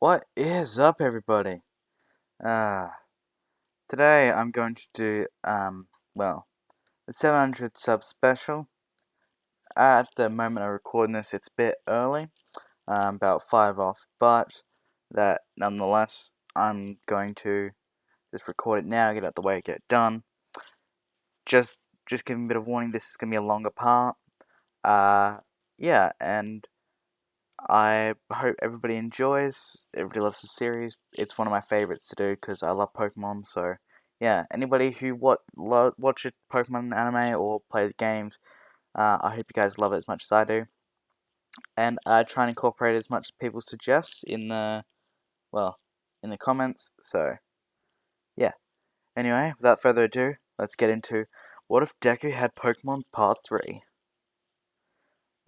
What is up, everybody? Uh, Today I'm going to do, the 700 sub special. At the moment of recording this, it's a bit early, about 5 off, but that nonetheless, I'm going to just record it now, get it out the way, get it done. Just giving a bit of warning, this is going to be a longer part. Yeah, and I hope everybody enjoys. Everybody loves the series. It's one of my favorites to do because I love Pokemon. So, yeah, anybody who watch a Pokemon anime or play the games, I hope you guys love it as much as I do. And I try and incorporate as much as people suggest in the comments. So, yeah. Anyway, without further ado, let's get into what if Deku had Pokemon Part 3.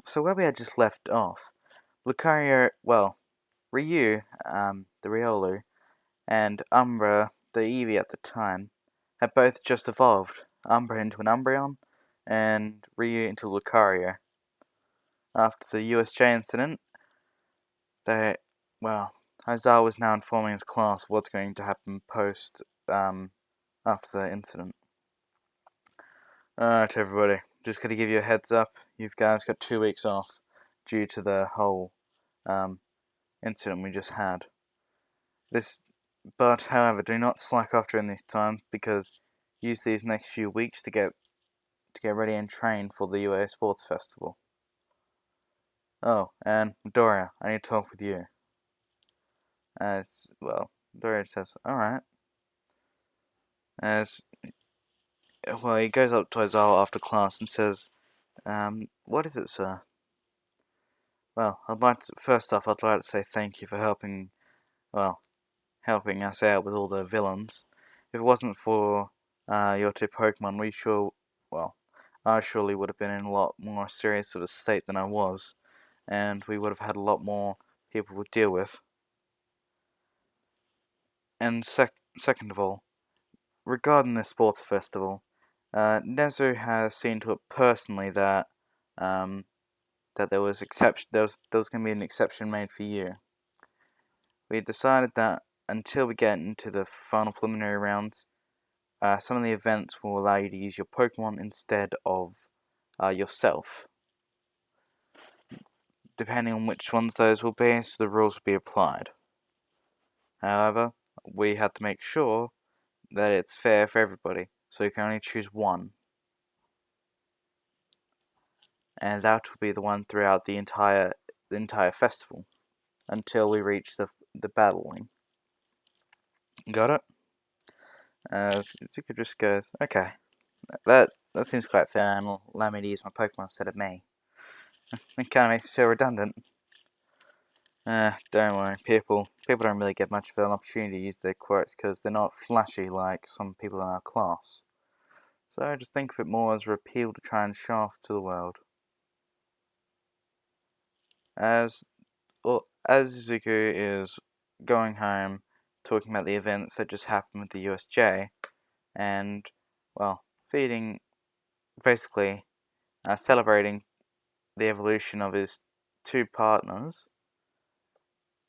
So where we had just left off, Lucario, Ryu, the Riolu, and Umbra, the Eevee at the time, had both just evolved, Umbra into an Umbreon, and Ryu into Lucario. After the USJ incident, they, Aizawa was now informing his class of what's going to happen after the incident. Alright, everybody, just gotta give you a heads up, you guys got 2 weeks off due to the whole, incident we just had. However, do not slack off during these times because use these next few weeks to get ready and train for the UA Sports Festival. Oh, and Doria, I need to talk with you. Doria says, "All right." He goes up to Aizawa after class and says, "What is it, sir?" Well, first off, I'd like to say thank you for helping us out with all the villains. If it wasn't for your two Pokemon, I surely would have been in a lot more serious of a state than I was, and we would have had a lot more people to deal with. And second of all, regarding the sports festival, Nezu has seen to it personally that there was going to be an exception made for you. We decided that until we get into the final preliminary rounds, some of the events will allow you to use your Pokemon instead of yourself. Depending on which ones those will be, so the rules will be applied. However, we had to make sure that it's fair for everybody, so you can only choose one. And that will be the one throughout the entire festival, until we reach the battling. Got it? Zuko just goes, okay, that seems quite fair, and will allow me to use my Pokemon instead of me. It kind of makes me feel redundant. Don't worry, people don't really get much of an opportunity to use their quirks because they're not flashy like some people in our class. So just think of it more as a appeal to try and show off to the world. As Zuko is going home, talking about the events that just happened with the USJ, and, basically celebrating the evolution of his two partners,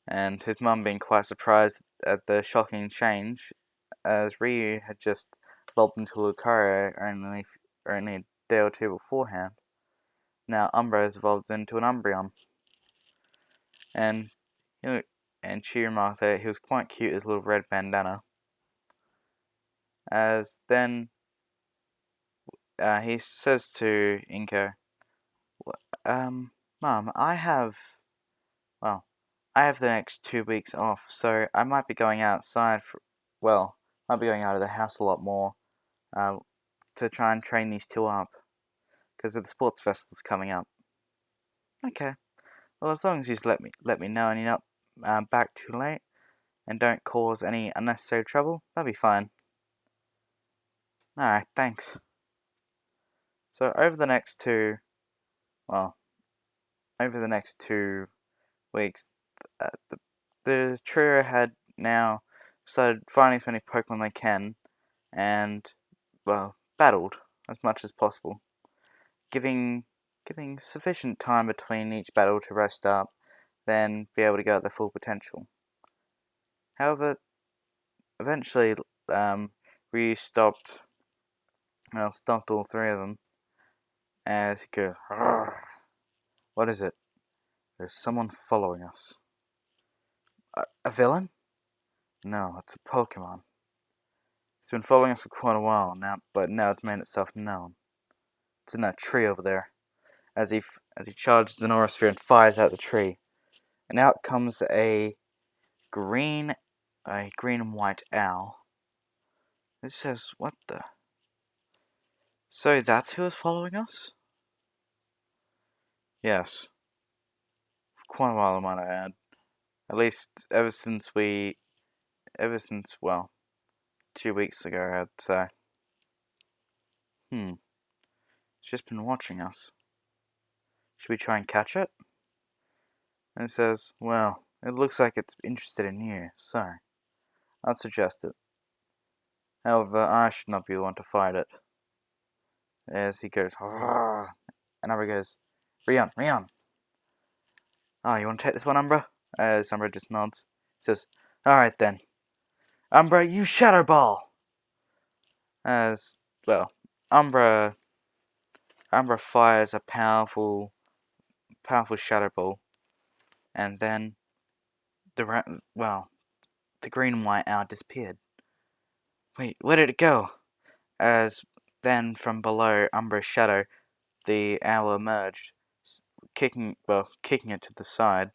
and his mum being quite surprised at the shocking change, as Ryu had just evolved into Lucario only a day or two beforehand. Now Umbra has evolved into an Umbreon, and she remarked that he was quite cute with his little red bandana. As then he says to Inko, Mum, I have the next 2 weeks off, so I might be going outside might be going out of the house a lot more, to try and train these two up, because the sports festival's coming up. Okay, well, as long as you just let me know and you're not back too late, and don't cause any unnecessary trouble, that'll be fine. Alright, thanks. So over the next 2 weeks, the trio had now started finding as many Pokemon they can, and, battled as much as possible, giving sufficient time between each battle to rest up, then be able to go at their full potential. However, eventually, Ryu stopped all three of them as he goes, "Arrgh. What is it? There's someone following us. A villain? No, it's a Pokemon. It's been following us for quite a while now, but now it's made itself known. It's in that tree over there." As he charges the Aura Sphere and fires out the tree, and out comes a green and white owl. It says, "What the?" So that's who is following us? Yes, for quite a while, I might add. At least ever since, well, 2 weeks ago, I'd say. It's just been watching us. Should we try and catch it? And it says, "Well, it looks like it's interested in you, so I'd suggest it. However, I should not be the one to fight it." As he goes, "Arrgh," and Umbra goes, Rion. Oh, you want to take this one, Umbra?" As Umbra just nods. He says, "Alright then. Umbra, you Shadow Ball!" As, well, Umbra fires a powerful Shadow Ball, and then the green and white owl disappeared. Wait, where did it go? As then from below Umbra's shadow, the owl emerged, kicking it to the side.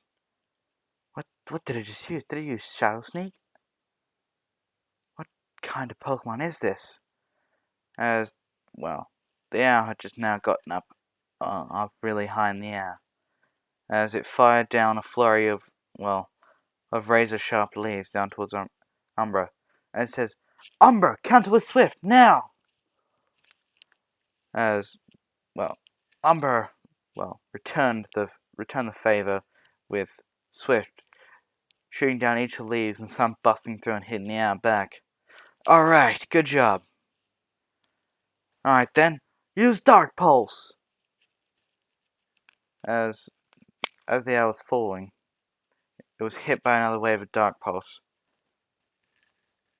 What did it just use? Did it use Shadow Sneak? What kind of Pokemon is this? As, well, the owl had just now gotten up really high in the air, as it fired down a flurry of razor-sharp leaves down towards Umbra. And it says, "Umbra, counter with Swift, now!" As, Umbra, returned the favor with Swift, shooting down each of the leaves and some busting through and hitting the owl back. "Alright, good job. Alright then, use Dark Pulse!" As the owl was falling, it was hit by another wave of Dark Pulse.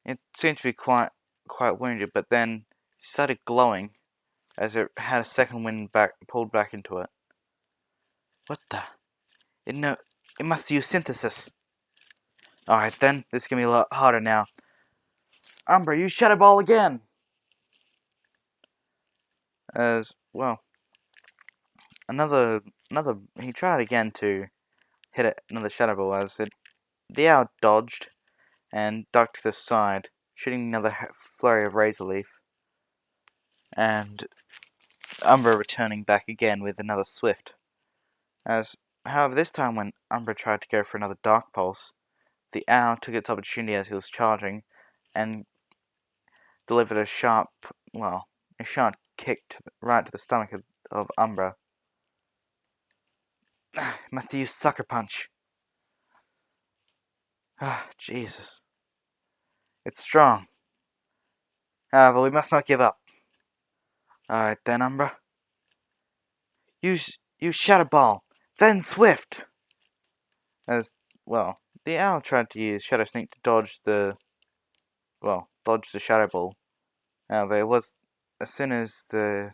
It seemed to be quite wounded, but then it started glowing as it had a second wind pulled back into it. What the? It must use Synthesis. Alright then, this is gonna be a lot harder now. Umbra, use Shadow Ball again! As, he tried again to hit another Shadow Ball as the owl dodged and ducked to the side, shooting another flurry of Razor Leaf, and Umbra returning back again with another Swift. However, this time when Umbra tried to go for another Dark Pulse, the owl took its opportunity as he was charging, and delivered a sharp kick right to the stomach of Umbra. Must use Sucker Punch. Jesus. It's strong. However, we must not give up. Alright then, Umbra. Use Shadow Ball, then Swift! As, the owl tried to use Shadow Sneak to dodge the Shadow Ball. However, it was, as soon as it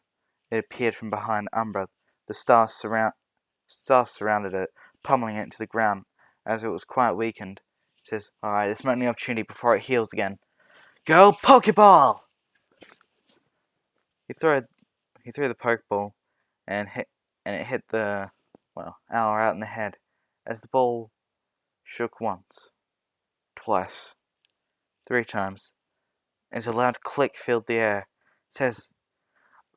appeared from behind Umbra, the stars surrounded it, pummeling it into the ground, as it was quite weakened. It says, "Alright, this might be an opportunity before it heals again. Go Pokeball!" He threw the Pokeball, and it hit the owl right in the head, as the ball shook once, twice, 3 times, as a loud click filled the air. It says,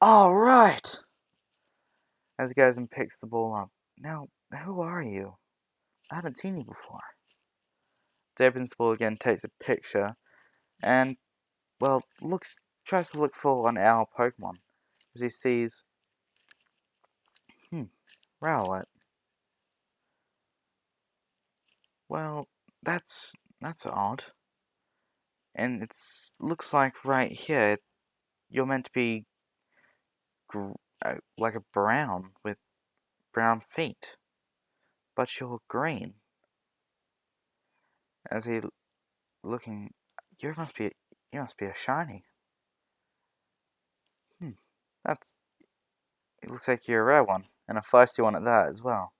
"Alright!" As he goes and picks the ball up. "Now, who are you? I haven't seen you before." He opens the ball again, takes a picture, and, tries to look for an owl Pokemon, as he sees, Rowlet. Well, that's odd. And it looks like right here, you're meant to be like a brown with brown feet, but you're green. As he looking. You must be a shiny. That's. It looks like you're a rare one, and a feisty one at that as well.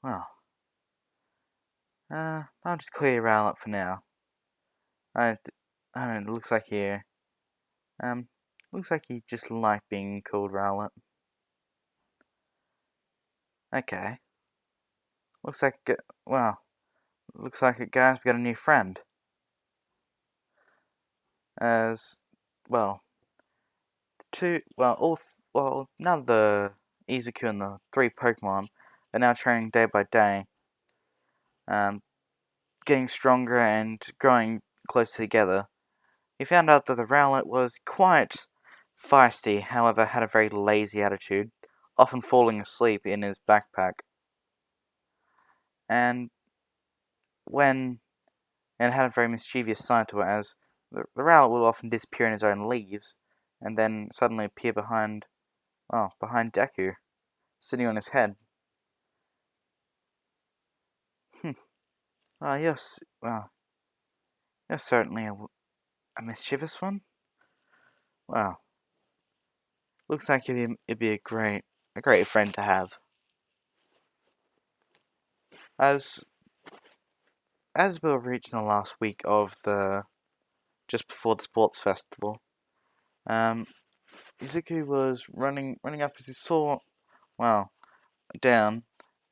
Well, I'll just clear your out for now. I don't know. It looks like you just like being called Rowlet. Okay. Looks like well, looks like it, guys. We got a new friend. As well, now the Izuku and the three Pokemon are now training day by day, getting stronger and growing closer together. He found out that the Rowlet was quite feisty, however, had a very lazy attitude, often falling asleep in his backpack. And when and had a very mischievous side to it, as the Rowlet will often disappear in his own leaves, and then suddenly appear behind Deku, sitting on his head. Well, you're certainly a mischievous one. Well, looks like it'd be a great friend to have. As we were reaching the last week of just before the sports festival, Izuku was running up as he saw, well, down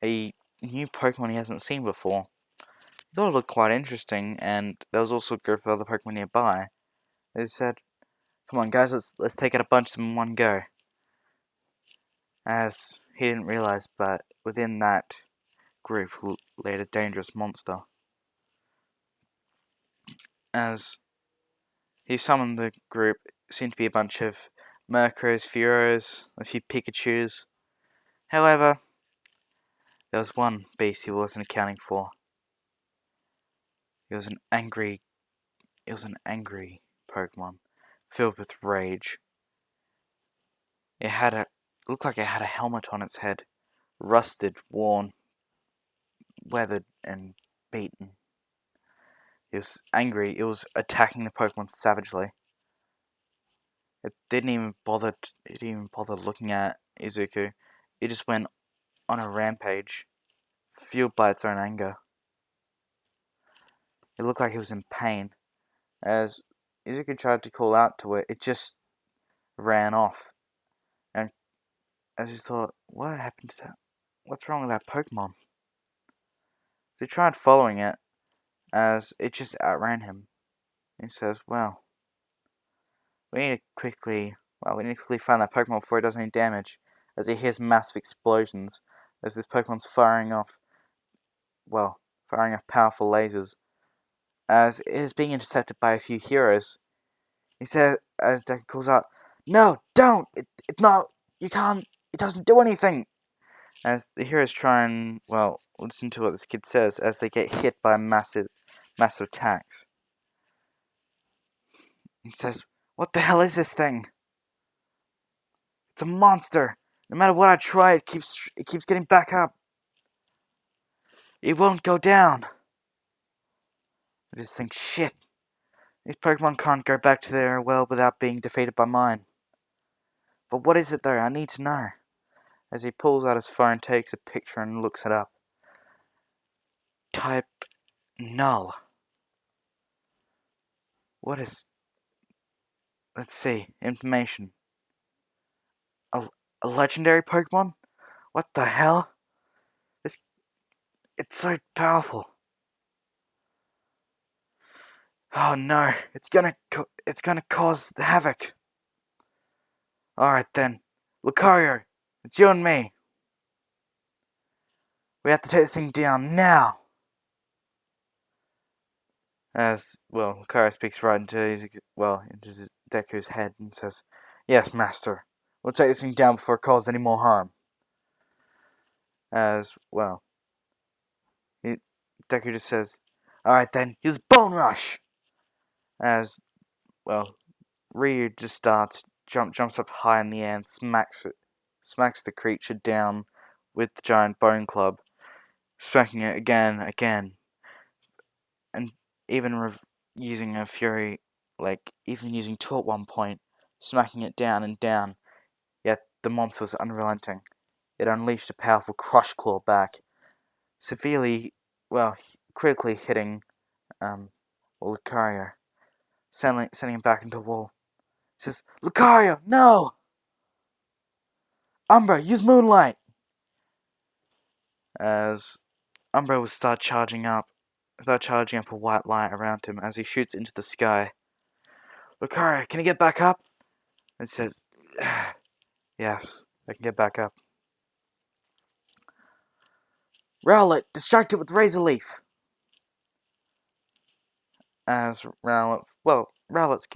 a new Pokemon he hasn't seen before. He thought it looked quite interesting, and there was also a group of other Pokemon nearby. They said, "Come on, guys, let's take out a bunch of them in one go." As he didn't realize, but within that group laid a dangerous monster. As he summoned the group, it seemed to be a bunch of Murkrows, Furos, a few Pikachus. However, there was one beast he wasn't accounting for. It was an angry Pokemon, filled with rage. It looked like it had a helmet on its head, rusted, worn, weathered, and beaten. It was angry. It was attacking the Pokemon savagely. It didn't even bother looking at Izuku. It just went on a rampage, fueled by its own anger. It looked like it was in pain. As Izuku tried to call out to it, it just ran off. And as he thought, what happened to that? What's wrong with that Pokemon? He tried following it, as it just outran him. He says, we need to quickly find that Pokemon before it does any damage. As he hears massive explosions, as this Pokemon's firing off powerful lasers. As it is being intercepted by a few heroes. He says, as Deku calls out, "No, don't! It's not, you can't, it doesn't do anything!" As the heroes try and, listen to what this kid says as they get hit by massive attacks. He says, "What the hell is this thing? It's a monster! No matter what I try, it keeps getting back up. It won't go down." I just think, shit. These Pokemon can't go back to their world without being defeated by mine. But what is it though? I need to know. As he pulls out his phone, takes a picture and looks it up. Type Null. What is... Let's see. Information. A legendary Pokemon? What the hell? It's so powerful. Oh no, it's gonna cause havoc. Alright then. Lucario, it's you and me. We have to take this thing down now. As, Lucario speaks right into Deku's head and says, "Yes, master. We'll take this thing down before it causes any more harm." As, Deku just says, "Alright then, use Bone Rush!" As, Ryu just jumps up high in the air and smacks the creature down with the giant bone club. smacking it again, and even using a fury, like even using two at one point, smacking it down and down. Yet the monster was unrelenting. It unleashed a powerful crush claw back, severely, critically hitting Lucario, sending him back into a wall. He says, "Lucario, no! Umbra, use Moonlight!" As Umbra will start charging up a white light around him as he shoots into the sky. "Lucario, can you get back up?" And says, "Yes, I can get back up." "Rowlet, distract it with Razor Leaf!" As Rowlet's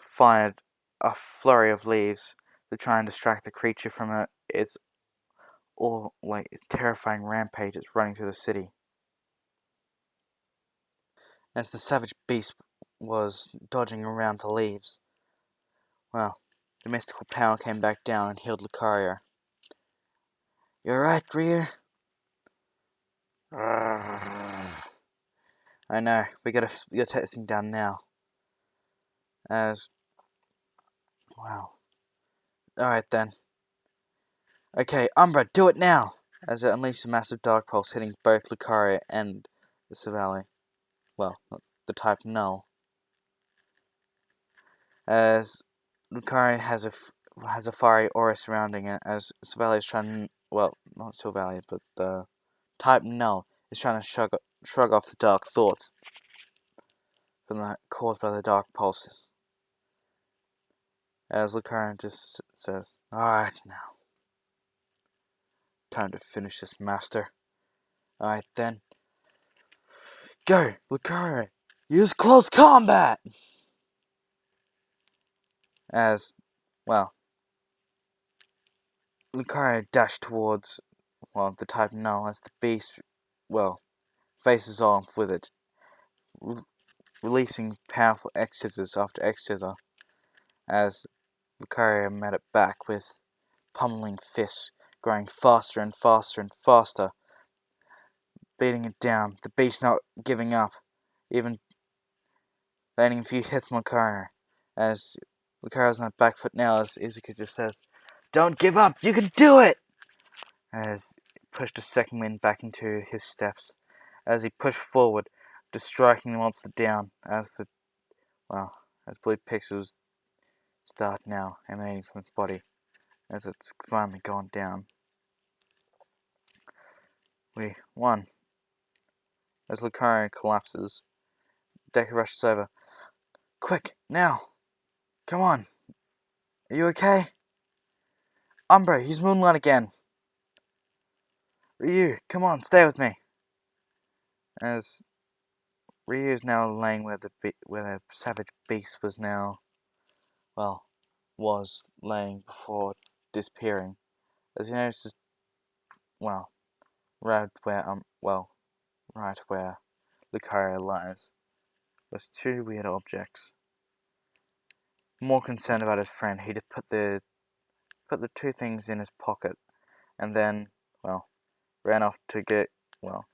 fired a flurry of leaves to try and distract the creature from its terrifying rampage that's running through the city. As the savage beast was dodging around the leaves, the mystical power came back down and healed Lucario. "You alright, Ryu?" "I know, we gotta take this thing down now." As, alright then. "Okay, Umbra, do it now!" As it unleashed a massive dark pulse hitting both Lucario and the Cavalry. The type Null. As Lucario has a fiery aura surrounding it, as Cavalry is trying, not Cavalry, but the type Null is trying to shrug off the dark thoughts caused by the dark pulses. As Lucario just says, "Alright now. Time to finish this, master. Alright then. Go, Lucario! Use close combat!" As, Lucario dashed towards, the type Null as the beast, faces off with it, releasing powerful X-scissors after X-scissor, as Lucario met it back with pummeling fists, growing faster and faster and faster, beating it down, the beast not giving up, even landing a few hits on Lucario, as Lucario's on a back foot now, as Izuku just says, "Don't give up, you can do it!" As he pushed a second wind back into his steps, as he pushed forward, just striking the monster down, as blue pixels start now emanating from its body, as it's finally gone down. We won. As Lucario collapses, Deku rushes over. "Quick, now! Come on! Are you okay? Umbra, use Moonlight again! Ryu, come on, stay with me!" As Ryu is now laying where the savage beast was laying before disappearing. As he notices, right where Lucario lies, was two weird objects. More concerned about his friend, he just put the two things in his pocket, and then, ran off to go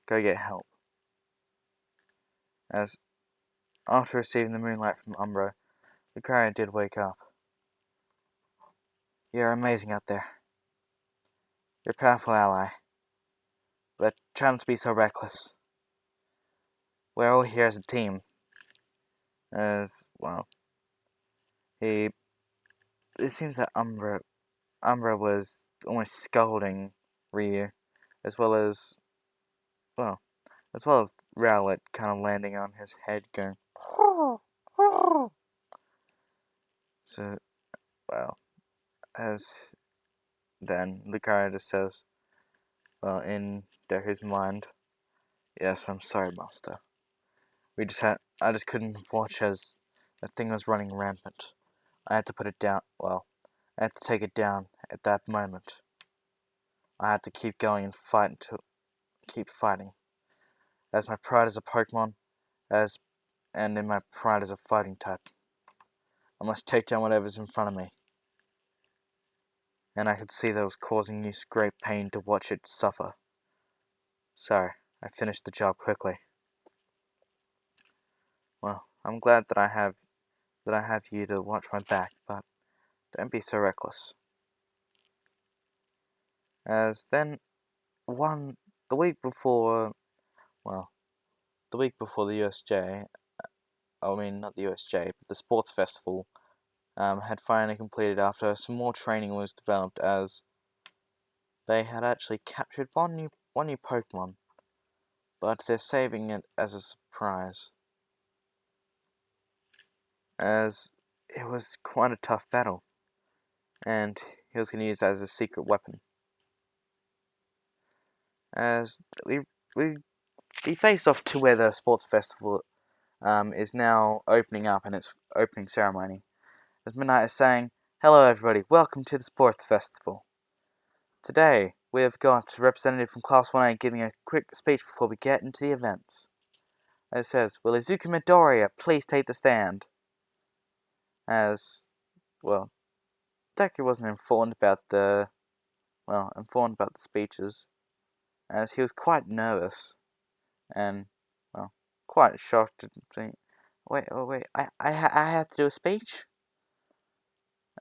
get help. As after receiving the moonlight from Umbra, Lucario did wake up. "You're amazing out there. You're a powerful ally, but try not to be so reckless. We're all here as a team." As it seems that Umbra was almost scolding Ryu, as well as Rowlet kind of landing on his head, going, so, as then Lucario just says, in Deku's mind, "Yes, I'm sorry, Master. I just couldn't watch as the thing was running rampant. I had to put it down, I had to take it down at that moment. I had to keep going and keep fighting. As my pride as a Pokemon, and in my pride as a fighting type, I must take down whatever's in front of me." And I could see that it was causing you great pain to watch it suffer. Sorry, I finished the job quickly. Well, I'm glad that I have you to watch my back, but don't be so reckless. As then, the week before, well, the week before the USJ, I mean not the USJ, but the sports festival, had finally completed after some more training was developed, as they had actually captured one new Pokemon, but they're saving it as a surprise, as it was quite a tough battle, and he was going to use it as a secret weapon. As we face off to where the sports festival is now opening up in its opening ceremony. As Midnight is saying, "Hello everybody, welcome to the sports festival. Today, we have got a representative from Class 1A giving a quick speech before we get into the events. It says, will Izuku Midoriya please take the stand?" As, well, Deku wasn't informed about the speeches, as he was quite nervous, and, well, quite shocked to think, wait, I have to do a speech?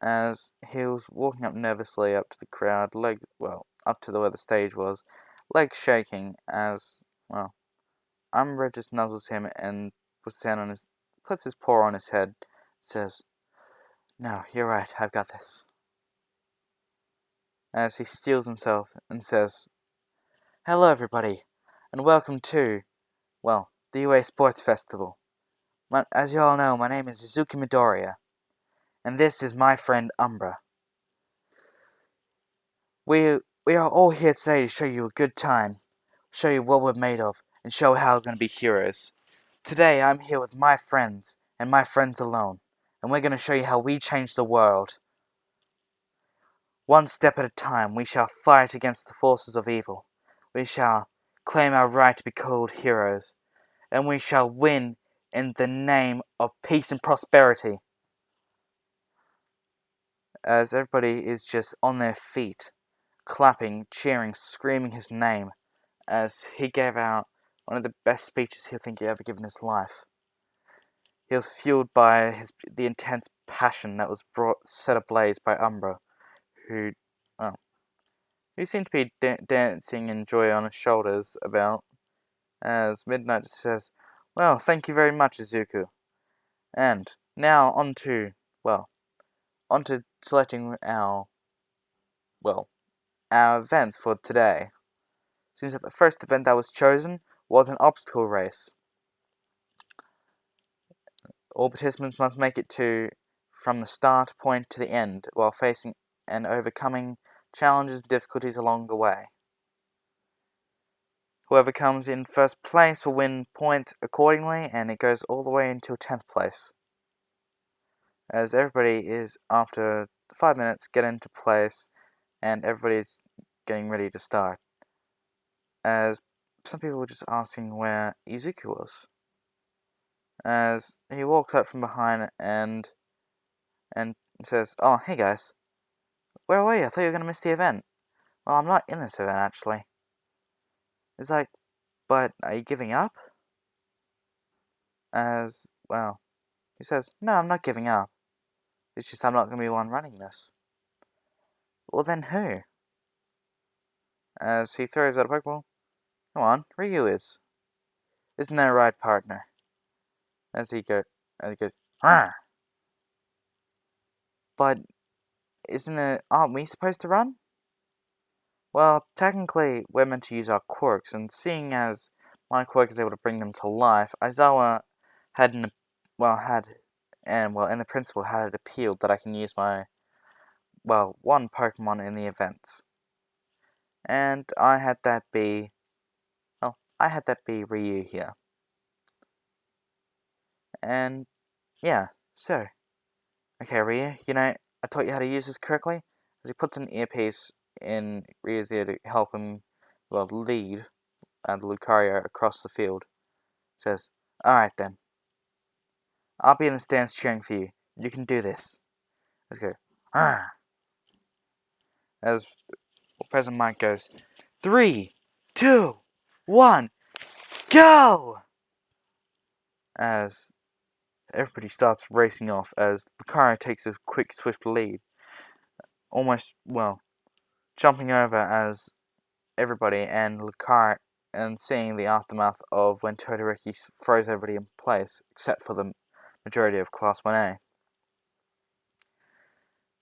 As he was walking up nervously up to the crowd, up to where the stage was, legs shaking, as, well, Umbra just nuzzles him and puts his paw on his head, says, "No, you're right, I've got this." As he steels himself and says, "Hello everybody, and welcome to, the UA Sports Festival. As you all know, my name is Izuki Midoriya, and this is my friend Umbra. We are all here today to show you a good time, show you what we're made of, and show how we're going to be heroes. Today I'm here with my friends, and my friends alone, and we're going to show you how we change the world. One step at a time, we shall fight against the forces of evil. We shall claim our right to be called heroes, and we shall win in the name of peace and prosperity." As everybody is just on their feet, clapping, cheering, screaming his name, as he gave out one of the best speeches he'll think he ever given in his life. He was fueled by the intense passion that was set ablaze by Umbra, who, well, who seemed to be dancing in joy on his shoulders about, as Midnight says, "Well, thank you very much, Izuku. And now on to selecting our events for today. Seems that the first event that was chosen was an obstacle race. All participants must make it from the start point to the end while facing and overcoming challenges and difficulties along the way. Whoever comes in first place will win points accordingly, and it goes all the way until 10th place. As everybody is, after 5 minutes, get into place, and everybody's getting ready to start. As some people were just asking where Izuku was. As he walks up from behind and says, "Oh, hey guys, where were you? I thought you were going to miss the event." "Well, I'm not in this event, actually." It's like, "But are you giving up?" As, he says, "No, I'm not giving up. It's just I'm not going to be the one running this." "Well, then who?" As he throws out a Pokeball. "Come on, Ryu is. Isn't that right, partner?" As he goes, "Arr! But aren't we supposed to run?" "Well, technically, we're meant to use our quirks, and seeing as my quirk is able to bring them to life, Aizawa had and the principle had it appealed that I can use one Pokemon in the events. And I had that be Ryu here. And, yeah, so, okay, Ryu, I taught you how to use this correctly?" As he puts an earpiece in Ryu's ear to help him, lead the Lucario across the field. Says, "Alright then. I'll be in the stands cheering for you. You can do this." Let's go. Arr! As President Mike goes, 3, 2, 1, go! As everybody starts racing off, as Lucario takes a quick, swift lead, almost, well, jumping over as everybody, and Lucario, and seeing the aftermath of when Todoroki froze everybody in place, except for the majority of Class 1A.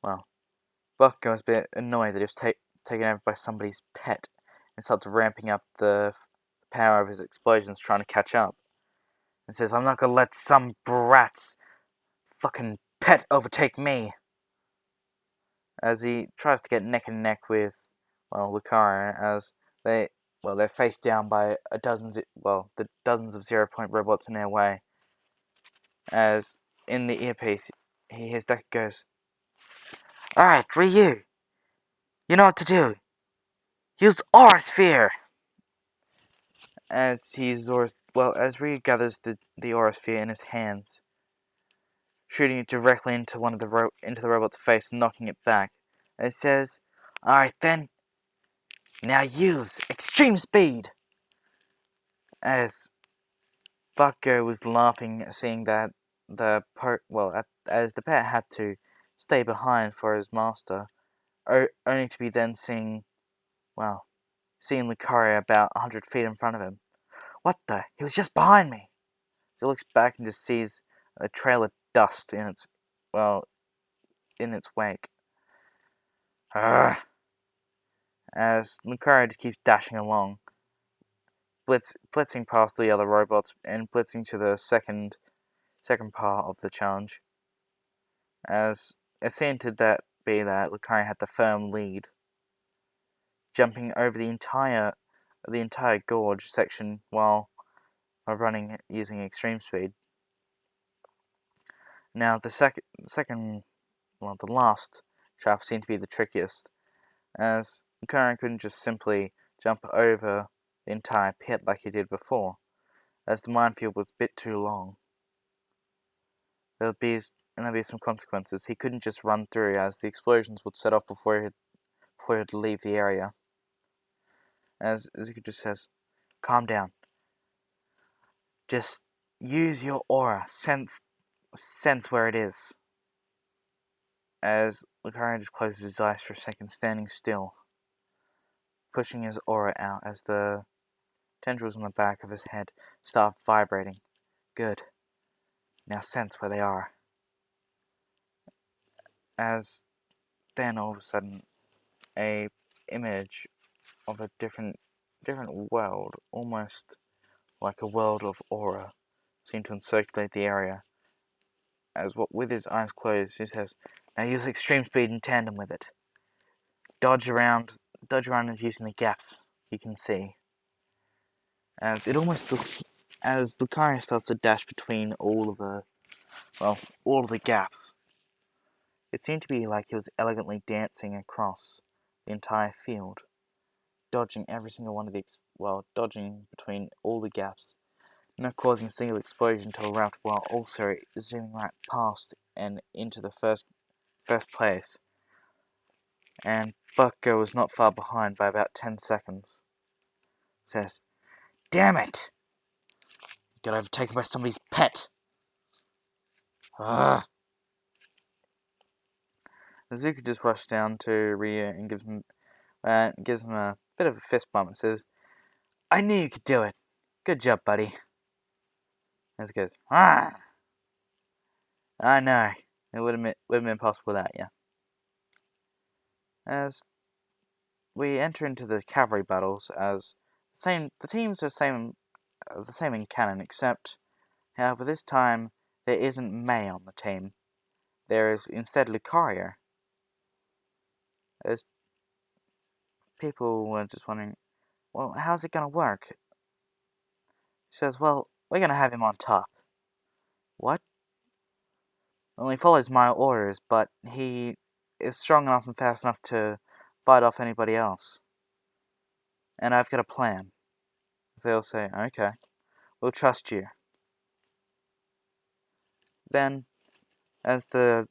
Well, Buck goes a bit annoyed that he was taken over by somebody's pet, and starts ramping up the power of his explosions, trying to catch up. And says, I'm not gonna let some brat's fucking pet overtake me. As he tries to get neck and neck with, well, Lucario, as they're faced down by the dozens of 0-point robots in their way. As in the earpiece, he hears Deku goes, Alright, Ryu, you know what to do. Use Aura Sphere! As Ryu gathers the Aura Sphere in his hands, shooting it directly into into the robot's face, knocking it back. And it says, Alright then, now use Extreme Speed! As Bucko was laughing, seeing that as the pet had to stay behind for his master, only to be then seeing Lucario about 100 feet in front of him. What the? He was just behind me! So he looks back and just sees a trail of dust in its wake. Ugh. As Lucario just keeps dashing along, blitzing past the other robots and blitzing to the second part of the challenge. As it seemed to be that Lucario had the firm lead, jumping over the entire gorge section while running using extreme speed. Now the last trap seemed to be the trickiest, as Lucario couldn't just simply jump over the entire pit like he did before, as the minefield was a bit too long. There'd be some consequences. He couldn't just run through, as the explosions would set off before he'd leave the area. As Izuku just says, calm down. Just use your aura. Sense where it is. As Lucario just closes his eyes for a second, standing still, pushing his aura out as the tendrils on the back of his head start vibrating. Good. Now sense where they are. As then all of a sudden, a image of a different world, almost like a world of aura, seemed to encirculate the area. As with his eyes closed, he says, "Now use extreme speed in tandem with it. Dodge around using the gaps you can see." As it almost looks, as Lucario starts to dash between all of the gaps, it seemed to be like he was elegantly dancing across the entire field, dodging every single one of dodging between all the gaps, not causing a single explosion to erupt, while also zooming right past and into the first place. And Bucko was not far behind by about 10 seconds. Says, Damn it! Got overtaken by somebody's pet! Ugh! Azuka just rushed down to Ryu and gives him a bit of a fist bump and says, I knew you could do it! Good job, buddy. As he goes, I know. It would have been impossible without you. As we enter into the cavalry battles, as the teams are the same in canon, except, however, this time there isn't May on the team. There is instead Lucario. As people were just wondering, well, how's it gonna work? He says, well, we're gonna have him on top. What? Well, he follows my orders, but he is strong enough and fast enough to fight off anybody else. And I've got a plan. They'll say, okay, we'll trust you. Then, as the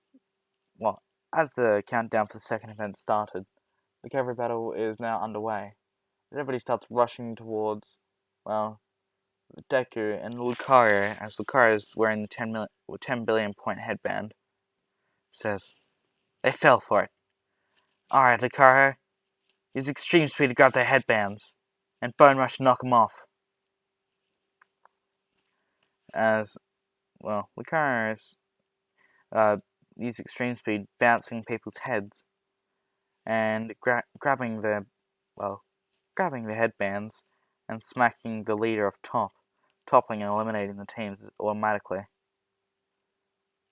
countdown for the second event started, the cavalry battle is now underway. As everybody starts rushing towards Deku and Lucario, as Lucario is wearing the 10 billion point headband, says, "They fell for it. Alright, Lucario, use extreme speed to grab their headbands, and Bone Rush to knock them off." As, Lucario is, use extreme speed, bouncing people's heads, and grabbing the headbands, and smacking the leader of toppling and eliminating the teams automatically,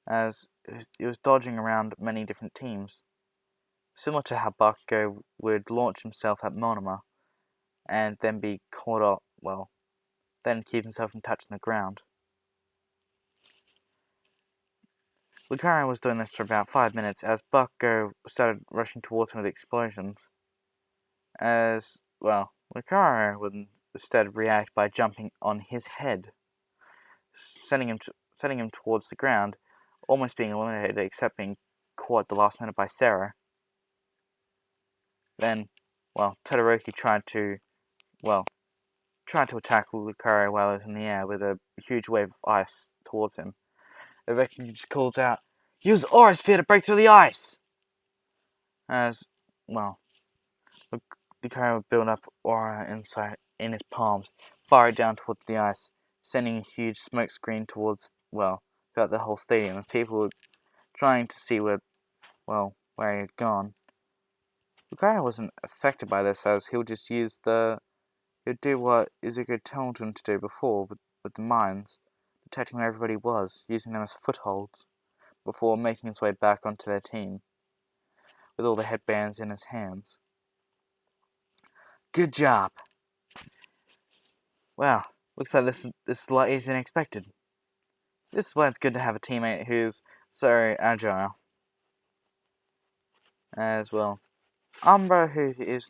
as it was dodging around many different teams, similar to how Bakugo would launch himself at Monoma, and then be caught up, then keep himself from touching the ground. Lucario was doing this for about 5 minutes as Bakugo started rushing towards him with explosions. Lucario would instead react by jumping on his head, sending him towards the ground, almost being eliminated except being caught at the last minute by Sarah. Then, Todoroki tried to attack Lucario while he was in the air with a huge wave of ice towards him. Deku just calls out, "Use Aura Sphere to break through the ice!" Lucario would build up aura in his palms, fire it down towards the ice, sending a huge smoke screen throughout the whole stadium as people were trying to see where he had gone. Lucario wasn't affected by this as he would just he would do what Izuku told him to do before with the mines, detecting where everybody was, using them as footholds, before making his way back onto their team, with all the headbands in his hands. Good job! Well, looks like this is a lot easier than expected. This is why it's good to have a teammate who's so agile. As well. Umbra, who is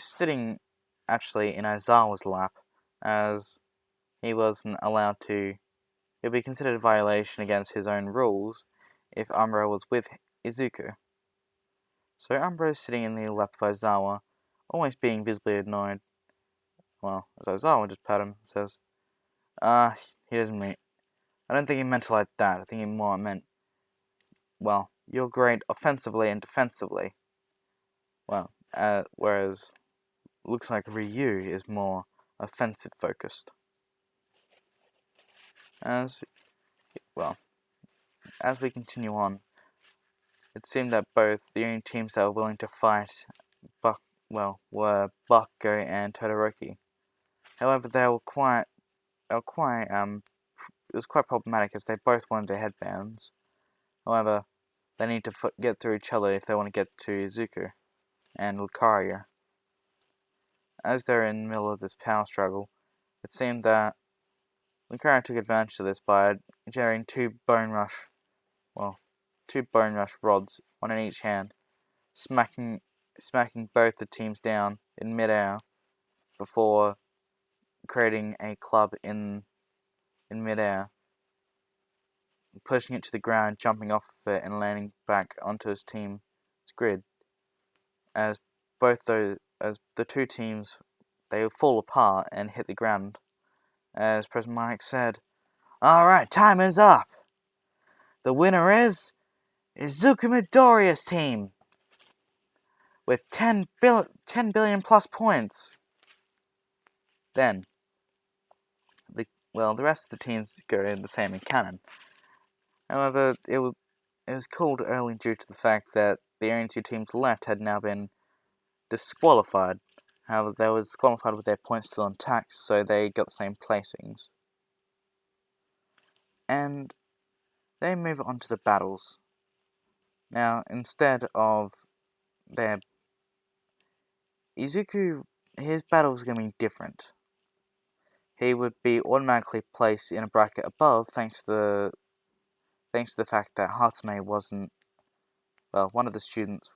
sitting actually in Aizawa's lap, as he wasn't allowed to. It would be considered a violation against his own rules if Umbra was with Izuku. So Umbra is sitting in the lap of Aizawa, almost being visibly annoyed. As Aizawa just pat him and says, he doesn't mean. I don't think he meant it like that. I think he more meant, you're great offensively and defensively. Whereas looks like Ryu is more offensive focused. As we continue on, it seemed that both the only teams that were willing to fight were Bakugo and Todoroki. However, it was quite problematic as they both wanted their headbands. However, they need to get through each other if they want to get to Izuku and Lucario. As they're in the middle of this power struggle, it seemed that Lucario took advantage of this by generating two bone rush rods, one in each hand, smacking both the teams down in midair before creating a club in midair, pushing it to the ground, jumping off of it, and landing back onto his team's grid. As the two teams, they fall apart and hit the ground. As President Mike said, "Alright, time is up. The winner is Izuku Midoriya's team with 10 billion plus points." Then, the rest of the teams go in the same in canon. However, it was called early due to the fact that the only two teams left had now been disqualified. However, they were disqualified with their points still intact, so they got the same placings. And they move on to the battles. Now, instead of their Izuku, his battles are going to be different. He would be automatically placed in a bracket above thanks to the fact that Hatsume wasn't, one of the students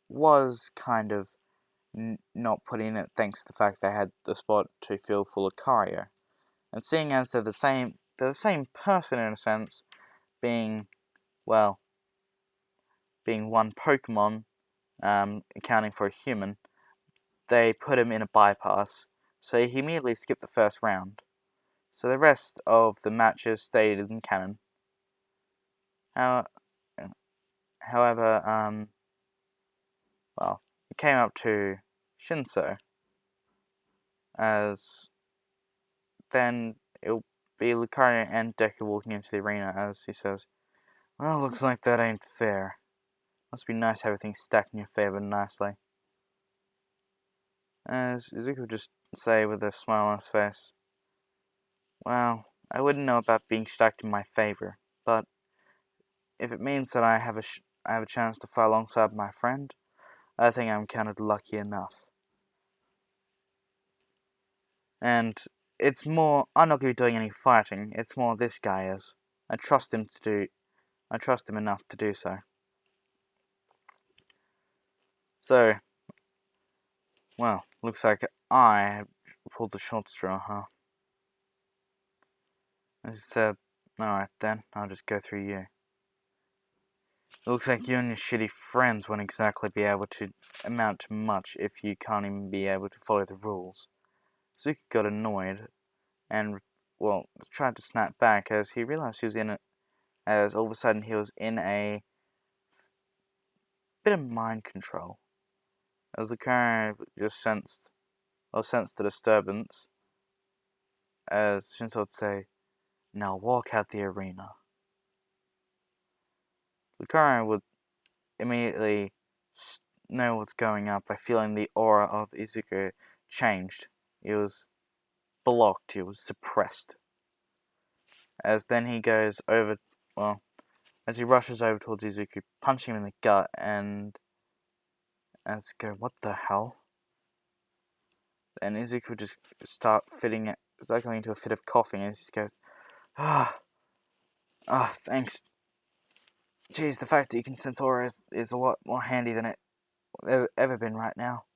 was kind of not put in it thanks to the fact they had the spot to fill for Lucario. And seeing as they're the same person in a sense, being one Pokemon, accounting for a human, they put him in a bypass so he immediately skipped the first round. So the rest of the matches stayed in canon. However, well, it came up to Shinso, as then it'll be Lucario and Deku walking into the arena as he says, "Well, looks like that ain't fair. Must be nice to have everything stacked in your favor nicely." As Izuku would just say with a smile on his face, "Well, I wouldn't know about being stacked in my favor, but if it means that I have a chance to fight alongside my friend, I think I'm counted lucky enough. And it's more, I'm not going to be doing any fighting, it's more this guy is. I trust him enough to do so." So, well, looks like I pulled the short straw, huh? As he said, "Alright then, I'll just go through you. It looks like you and your shitty friends won't exactly be able to amount to much if you can't even be able to follow the rules." Zuki got annoyed and, well, tried to snap back as he realized he was as all of a sudden he was in a bit of mind control. As the car just sensed the disturbance, as Shinso would say, "Now walk out the arena." Lucario would immediately know what's going on by feeling the aura of Izuku changed. It was blocked, it was suppressed. As then he goes over, well, as he rushes over towards Izuku, punching him in the gut, and as go, "What the hell?" And Izuku would just start going into a fit of coughing, and he just goes, thanks. Geez, the fact that you can sense aura is a lot more handy than it ever been right now."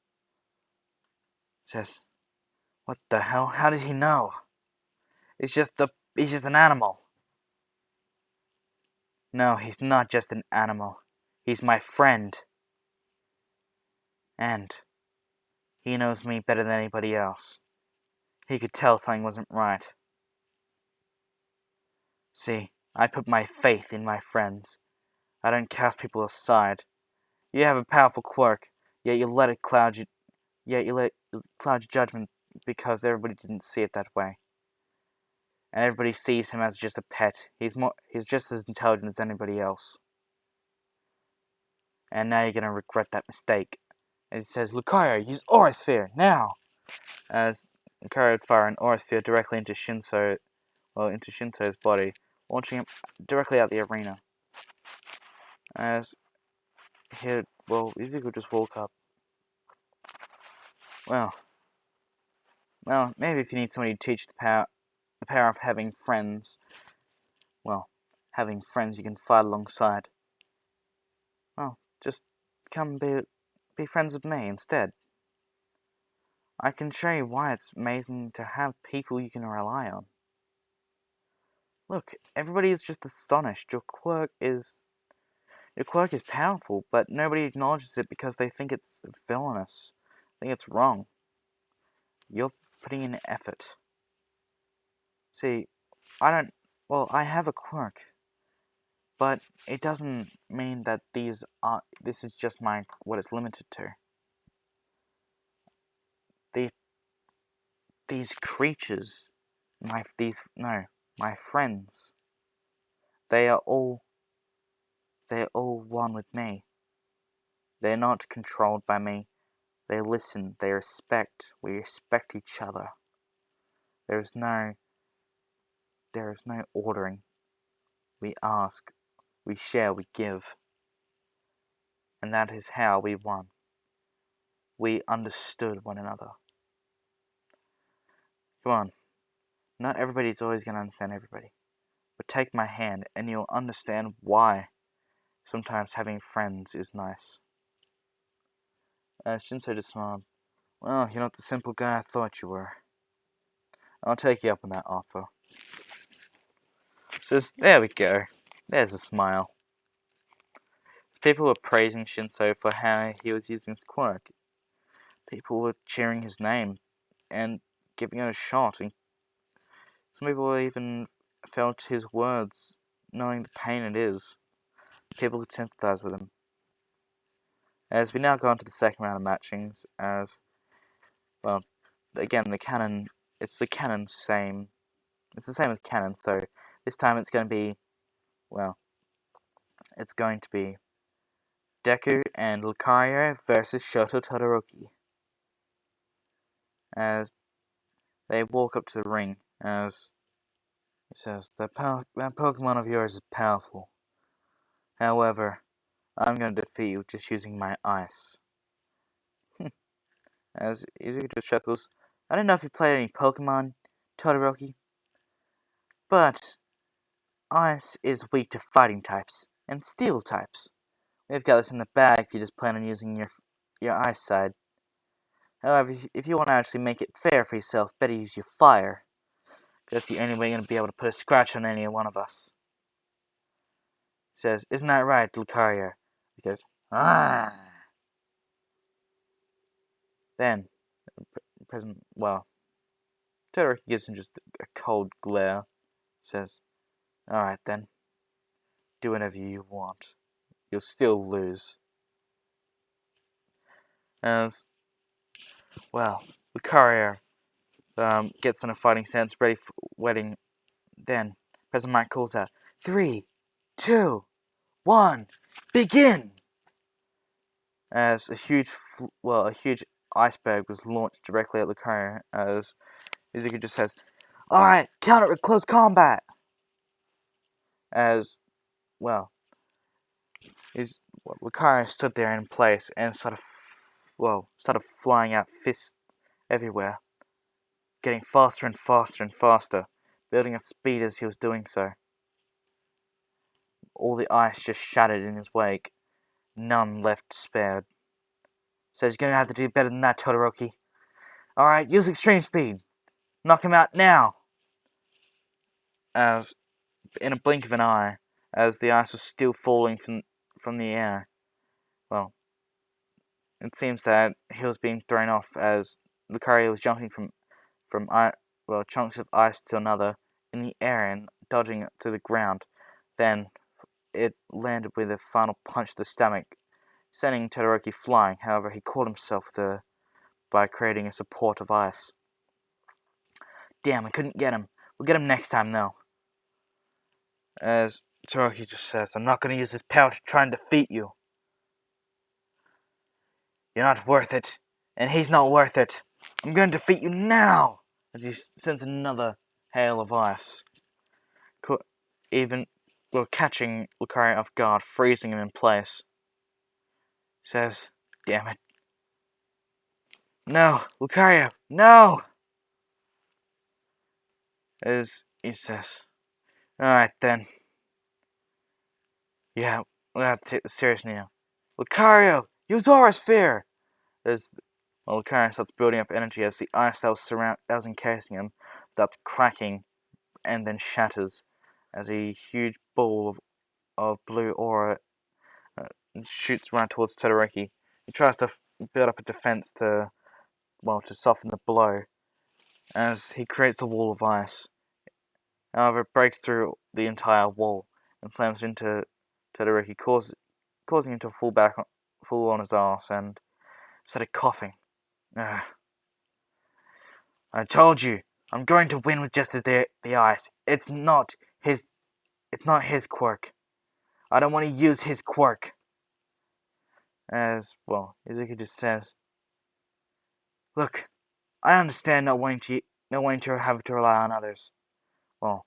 Says, "What the hell? How did he know? He's just an animal." "No, he's not just an animal. He's my friend. And he knows me better than anybody else. He could tell something wasn't right. See, I put my faith in my friends. I don't cast people aside. You have a powerful quirk, yet you let it cloud you. Yet you let it cloud your judgment because everybody didn't see it that way. And everybody sees him as just a pet. He's just as intelligent as anybody else. And now you're gonna regret that mistake." As he says, "Lucario, use Aura Sphere, now!" As Lucario would fire an Aura Sphere directly into Shinso's body, launching him directly out the arena. As Izuku just woke up. Well, maybe if you need somebody to teach the power of having friends, having friends you can fight alongside, well, just come be friends with me instead. I can show you why it's amazing to have people you can rely on. Look, everybody is just astonished. Your quirk is powerful, but nobody acknowledges it because they think it's villainous. I think it's wrong. You're putting in effort. See, I have a quirk, but it doesn't mean that this is just what it's limited to. These creatures, my friends, they are all one with me. They're not controlled by me. They listen, we respect each other. There is no ordering. We ask, we share, we give. And that is how we won. We understood one another. Come on, not everybody's always going to understand everybody. But take my hand and you'll understand why sometimes having friends is nice." Shinso just smiled. "Well, you're not the simple guy I thought you were. I'll take you up on that offer." Says, "There we go. There's a smile." People were praising Shinso for how he was using his quirk. People were cheering his name, and giving it a shot. And some people even felt his words, knowing the pain it is. People could sympathize with him. As we now go on to the second round of matchings, as, well, again, it's the canon same. It's the same with canon, so this time it's going to be, well, it's going to be Deku and Lucario versus Shoto Todoroki. As they walk up to the ring, as he says, that Pokemon of yours is powerful. However, I'm going to defeat you just using my ice. As Izuku just chuckles, I don't know if you played any Pokemon, Todoroki, but ice is weak to fighting types and steel types. We've got this in the bag if you just plan on using your ice side. However, if you want to actually make it fair for yourself, better use your fire. That's the only way you're going to be able to put a scratch on any one of us. He says, isn't that right, Lucario? He goes, ah. Then, Todoroki gives him just a cold glare. He says, alright then, do whatever you want. You'll still lose. As, Lucario gets in a fighting stance, ready for wedding. Then, President Mike calls out, 3, 2, 1, begin! As a huge iceberg was launched directly at Lucario, as Izuku just says, alright, counter it with close combat! As, Lucario stood there in place and started flying out fists everywhere, getting faster and faster and faster, building up speed as he was doing so. All the ice just shattered in his wake, none left spared. Says, you're gonna have to do better than that, Todoroki. Alright, use extreme speed. Knock him out now! As, in a blink of an eye, as the ice was still falling from the air, it seems that he was being thrown off as Lucario was jumping from chunks of ice to another in the air and dodging to the ground. Then it landed with a final punch to the stomach, sending Todoroki flying. However, he caught himself by creating a support of ice. Damn, I couldn't get him. We'll get him next time, though. As Todoroki just says, I'm not going to use his power to try and defeat you. You're not worth it, and he's not worth it. I'm going to defeat you now! As he sends another hail of ice. Catching Lucario off guard, freezing him in place. He says, damn it. No, Lucario, no! As he says, alright then. Yeah, we'll have to take this seriously now. Lucario, use Aura Sphere! Lucario starts building up energy as the ice that was encasing him starts cracking and then shatters as a huge ball of blue aura shoots right towards Todoroki. He tries to build up a defense to soften the blow as he creates a wall of ice. However, it breaks through the entire wall and slams into Todoroki, causing him to fall on his ass and started coughing. Ugh. I told you, I'm going to win with just the ice. It's not his quirk. I don't want to use his quirk. As Izuku just says, look, I understand not wanting to have to rely on others. Well,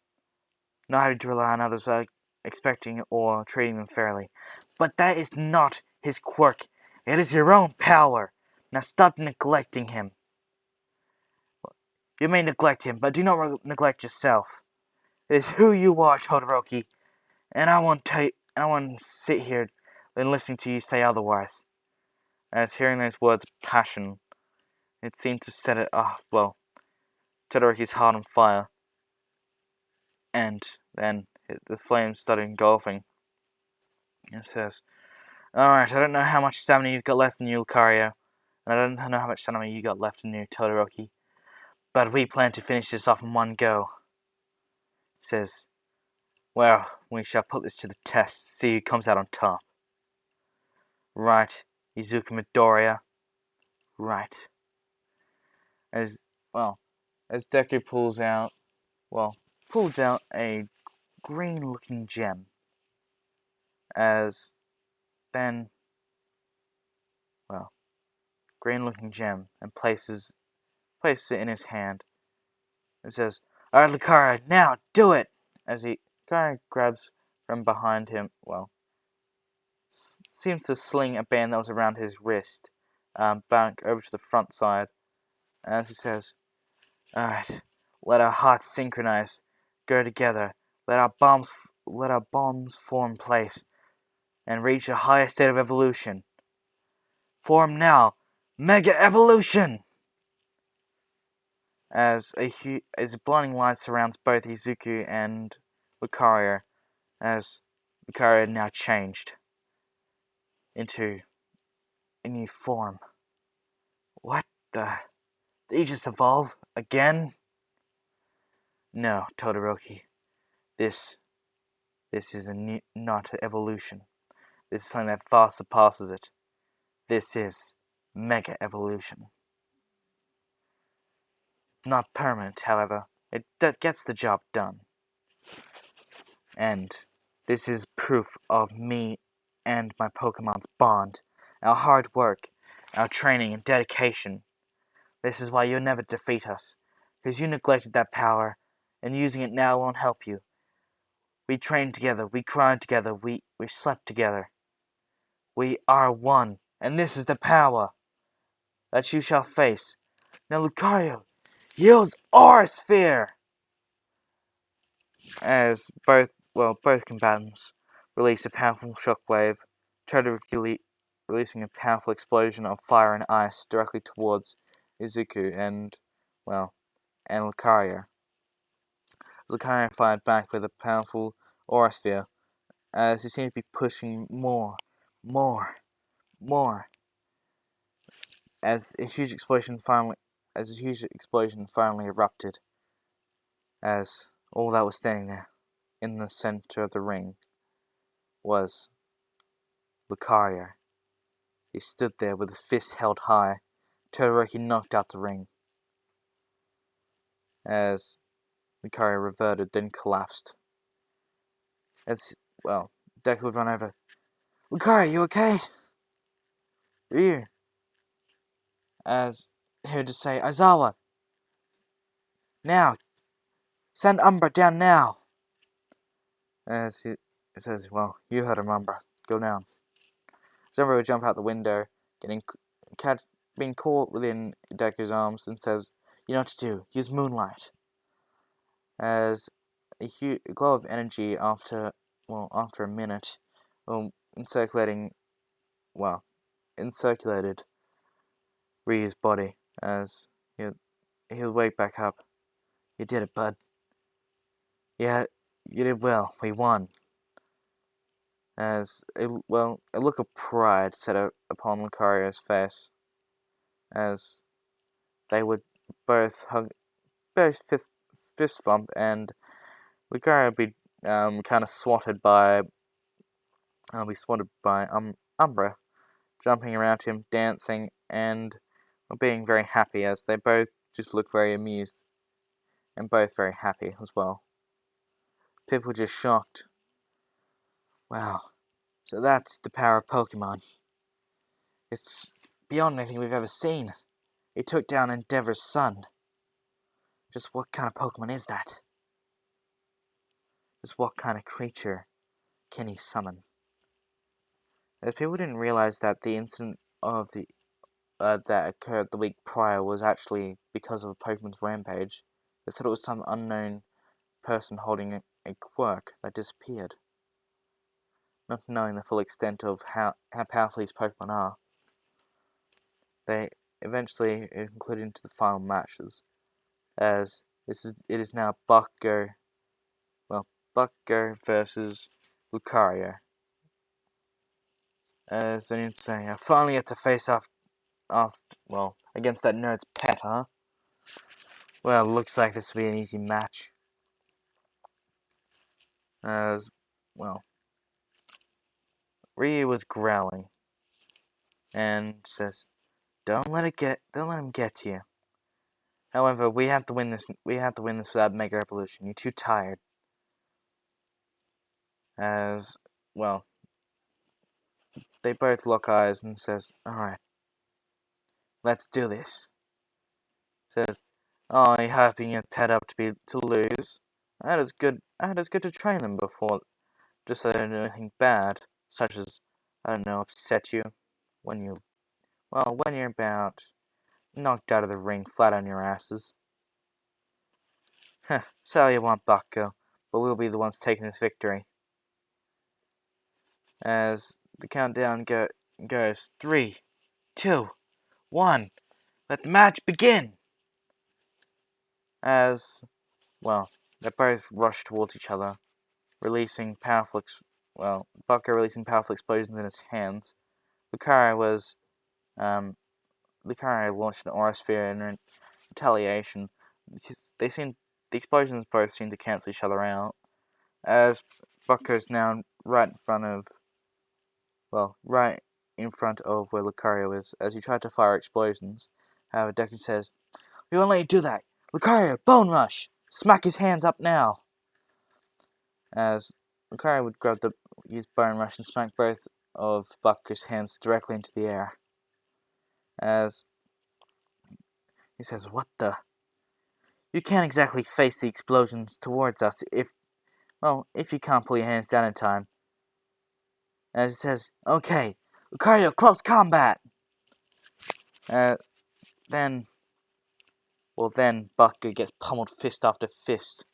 not having to rely on others without expecting or treating them fairly. But that is not his quirk. It is your own power. Now stop neglecting him. You may neglect him, but do not neglect yourself. It is who you are, Todoroki, and I won't sit here and listen to you say otherwise. As hearing those words of passion, it seemed to set it off. Todoroki's heart on fire, and then the flames started engulfing. It says, alright, I don't know how much stamina you've got left in you, Lucario, and I don't know how much stamina you got left in you, Todoroki, But we plan to finish this off in one go. Says, well, we shall put this to the test, see who comes out on top. Right, Izuku Midoriya. Right. As Deku pulls out a green-looking gem. Green-looking gem, and places it in his hand. And says, "Alright, Lucario, now do it!" As he kind of grabs from behind him, seems to sling a band that was around his wrist, back over to the front side. As he says, "Alright, let our hearts synchronize, go together, let our bonds form place, and reach a higher state of evolution. Form now, Mega Evolution!" As a blinding light surrounds both Izuku and Lucario, as Lucario now changed into a new form. What the? Did he just evolve again? No, Todoroki. This is not an evolution. This is something that far surpasses it. This is Mega Evolution. Not permanent, however. That gets the job done. And this is proof of me and my Pokemon's bond, our hard work, our training and dedication. This is why you'll never defeat us, because you neglected that power, and using it now won't help you. We trained together, we cried together, we slept together. We are one, and this is the power that you shall face. Now, Lucario, use Aura Sphere! As both combatants release a powerful shockwave, Todoroki releasing a powerful explosion of fire and ice directly towards Izuku and Lucario. Lucario fired back with a powerful Aura Sphere, as he seemed to be pushing more, as a huge explosion finally erupted, as all that was standing there in the center of the ring was Lucario. He stood there with his fists held high. Todoroki knocked out the ring, as Lucario reverted, then collapsed. Deku would run over. "Lucario, you okay?" "Ryu." As he would just say, "Aizawa, now! Send Umbra down now!" As he says, "Well, you heard him, Umbra. Go down." Umbra would jump out the window, being caught within Deku's arms, and says, "You know what to do. Use Moonlight." As a glow of energy after a minute, encirculated Ryu's body, as he'll wake back up. "You did it, bud. Yeah, you did well. We won." As a look of pride set upon Lucario's face, as they would both fist bump, and Lucario would be kind of swatted by Umbra, jumping around him, dancing, and being very happy, as they both just look very amused and both very happy as well. People just shocked. Wow, so that's the power of Pokemon. It's beyond anything we've ever seen. It took down Endeavor's son. Just what kind of Pokemon is that? Just what kind of creature can he summon? As people didn't realize that the incident of that occurred the week prior was actually because of a Pokemon's rampage. They thought it was some unknown person holding a quirk that disappeared. Not knowing the full extent of how powerful these Pokemon are, they eventually included into the final matches, as it is now Buckgo versus Lucario. As I need to say, I finally get to face off against that nerd's pet, huh? Well, looks like this will be an easy match. As well, Ryu was growling and says, don't let him get to you. However, we have to win this without Mega Evolution. You're too tired. As well, they both lock eyes and says, alright, let's do this. Says, oh, you're hyping your pet up to lose. I had as good to train them before, just so they don't do anything bad, such as, I don't know, upset you when you're about knocked out of the ring flat on your asses. Heh, so you want Bucko, but we'll be the ones taking this victory. As the countdown goes, 3, 2, 1, let the match begin! As, well, they both rush towards each other, releasing powerful, Bucko releasing powerful explosions in his hands. Lucario launched an aura sphere in retaliation. The explosions both seem to cancel each other out. As Bucko's now right in front of where Lucario is, as he tried to fire explosions. However, Deku says, we won't let you do that! Lucario, Bone Rush! Smack his hands up now! As Lucario would use Bone Rush and smack both of Bucko's hands directly into the air. As he says, what the? You can't exactly face the explosions towards us if you can't pull your hands down in time. As he says, okay, Lucario, close combat! Then Bucko gets pummeled fist after fist,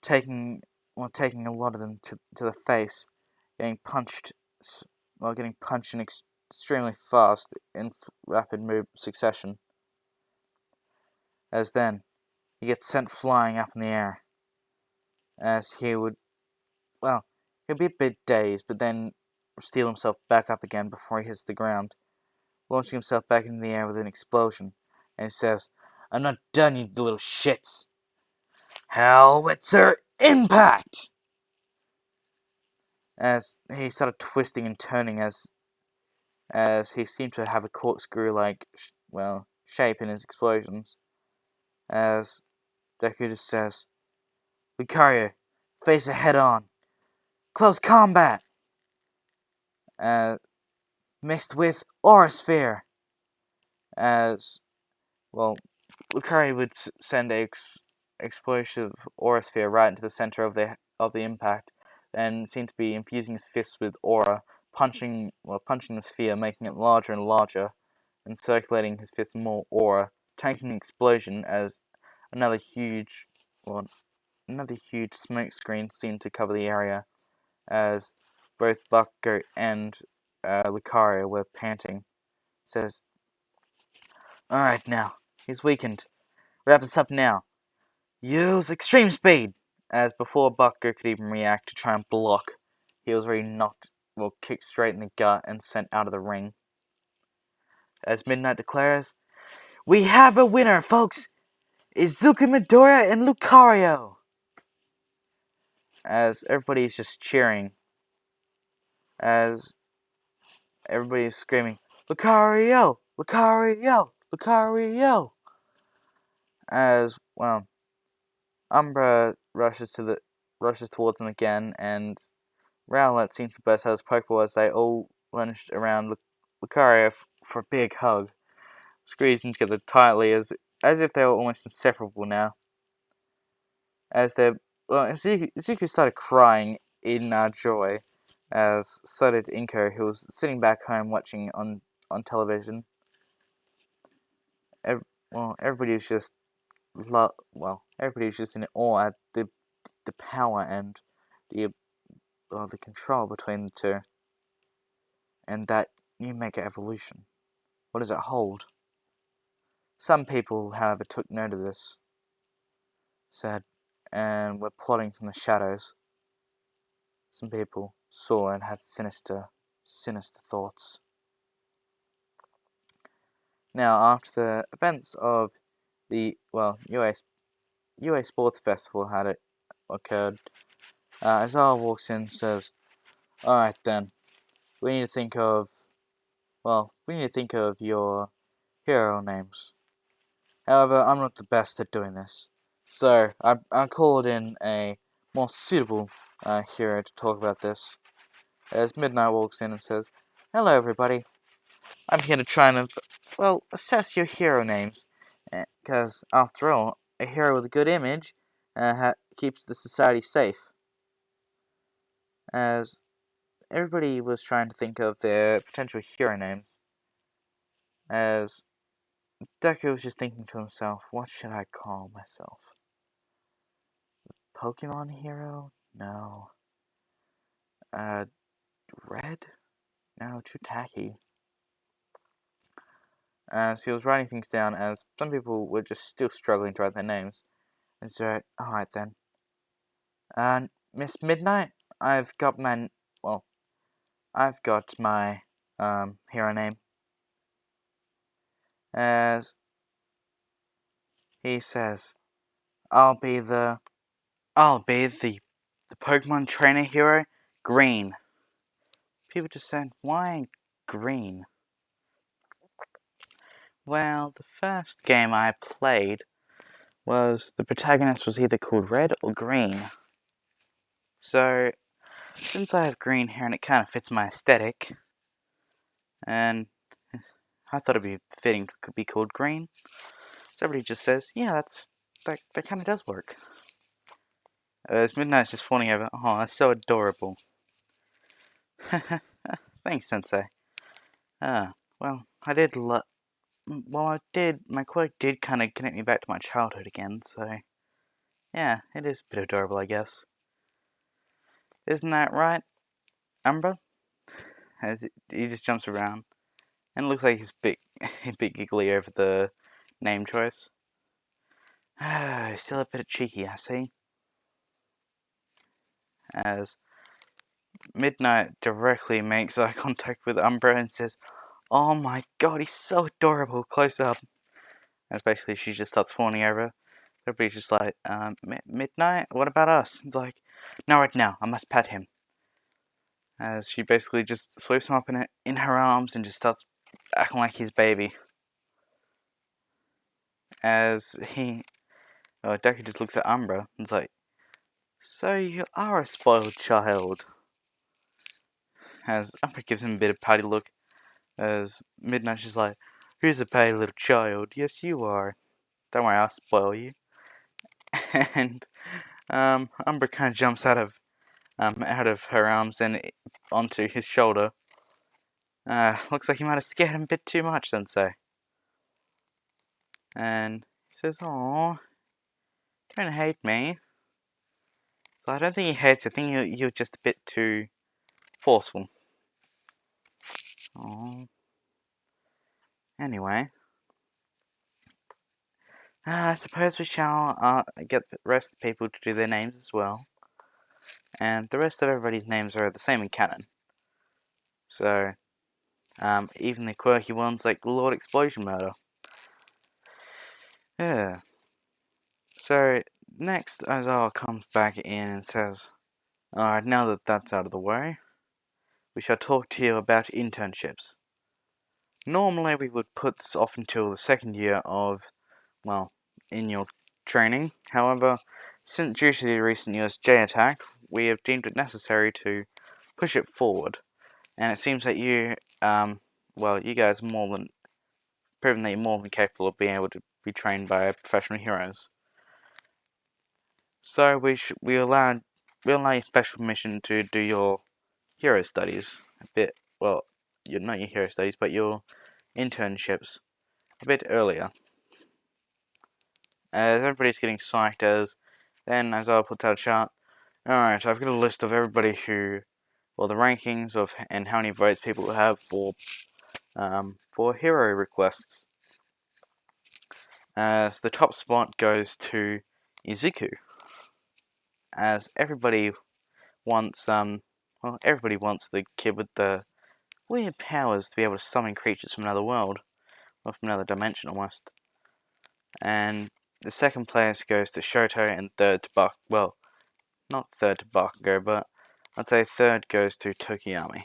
taking a lot of them to the face, getting punched in extremely fast in rapid move succession. As then he gets sent flying up in the air, as he'll be a bit dazed, but then steal himself back up again before he hits the ground, launching himself back into the air with an explosion, and he says, I'm not done, you little shits! Hellwitzer Impact! As he started twisting and turning as he seemed to have a corkscrew-like, shape in his explosions. As Deku just says, Lucario, face it head on. Close combat! Mixed with Aura Sphere! As, Lucario would send a explosive aura sphere right into the center of the impact, and seemed to be infusing his fists with aura, punching the sphere, making it larger and larger, and circulating his fists more aura, tanking the explosion as another huge smoke screen seemed to cover the area, as both Bucko and Lucario were panting. Says, alright now, he's weakened. Wrap this up now. Use extreme speed! As before Bucko could even react to try and block, he was already kicked straight in the gut and sent out of the ring. As Midnight declares, we have a winner, folks! Izuku Midoriya and Lucario! As everybody is just cheering. As everybody is screaming, Lucario! Lucario! Lucario! As, Umbra rushes towards him again, and Rowlet seems to burst out his Pokeball as they all lunged around Lucario for a big hug, squeezing together tightly as if they were almost inseparable now. As Izuku started crying in joy, as so did Inko, who was sitting back home watching on television. Everybody was just in awe at the power and the control between the two, and that new Mega Evolution. What does it hold? Some people, however, took note of this, and were plotting from the shadows. Some people saw and had sinister thoughts. Now, after the events of the UA Sports Festival had it occurred. Azar walks in and says, "Alright then, we need to think of your hero names. However, I'm not the best at doing this, so I called in a more suitable hero to talk about this." As Midnight walks in and says, "Hello everybody, I'm here to try and, assess your hero names, because after all, a hero with a good image keeps the society safe." As everybody was trying to think of their potential hero names, as Deku was just thinking to himself, what should I call myself? Pokemon hero? No. Red? No, too tacky. As he was writing things down, as some people were just still struggling to write their names. And so, alright then. Miss Midnight, I've got my hero name. As he says, I'll be the Pokemon trainer hero, Green. People just said, why Green? Well, the first game I played was the protagonist was either called Red or Green. So, since I have green hair and it kind of fits my aesthetic, and I thought it'd be fitting to be called Green, so everybody just says, yeah, that kind of does work. As Midnight's just fawning over, oh, that's so adorable. Thanks, Sensei. Well, my quirk did kind of connect me back to my childhood again, so yeah, it is a bit adorable, I guess. Isn't that right, Umbra? As he just jumps around, and it looks like he's a bit giggly over the name choice. Still a bit cheeky, I see. As Midnight directly makes eye contact with Umbra and says, "Oh my god, he's so adorable, close up." As basically she just starts fawning over. Everybody's just like, Midnight, what about us? It's like, no, right now, I must pet him. As she basically just sweeps him up in her arms and just starts acting like his baby. As Deku just looks at Umbra and is like, so you are a spoiled child. As Umbra gives him a bit of pouty look. As Midnight's just like, who's a pouty little child? Yes, you are. Don't worry, I'll spoil you. And Umbra kind of jumps out of her arms and onto his shoulder. Looks like you might have scared him a bit too much, Sensei. And he says, "Aw, don't hate me." So I don't think he hates you. I think you're just a bit too forceful. Aw. Anyway, I suppose we shall get the rest of the people to do their names as well. And the rest of everybody's names are the same in canon. So, even the quirky ones like Lord Explosion Murder. Yeah. So, next Azar comes back in and says, alright, now that that's out of the way, we shall talk to you about internships. Normally we would put this off until the second year of, in your training. However, due to the recent USJ attack, we have deemed it necessary to push it forward. And it seems that you guys are proven that you're more than capable of being able to be trained by professional heroes. So we allow you special permission to do your hero studies not your hero studies, but your internships a bit earlier. As everybody's getting psyched, as I puts out a chart. Alright, I've got a list of everybody the rankings and how many votes people have for hero requests. As the top spot goes to Izuku. As everybody wants the kid with the weird powers to be able to summon creatures from another world, or from another dimension almost. And the second place goes to Shoto, and third to well, not third to Bakugo, but I'd say third goes to Tokiyami.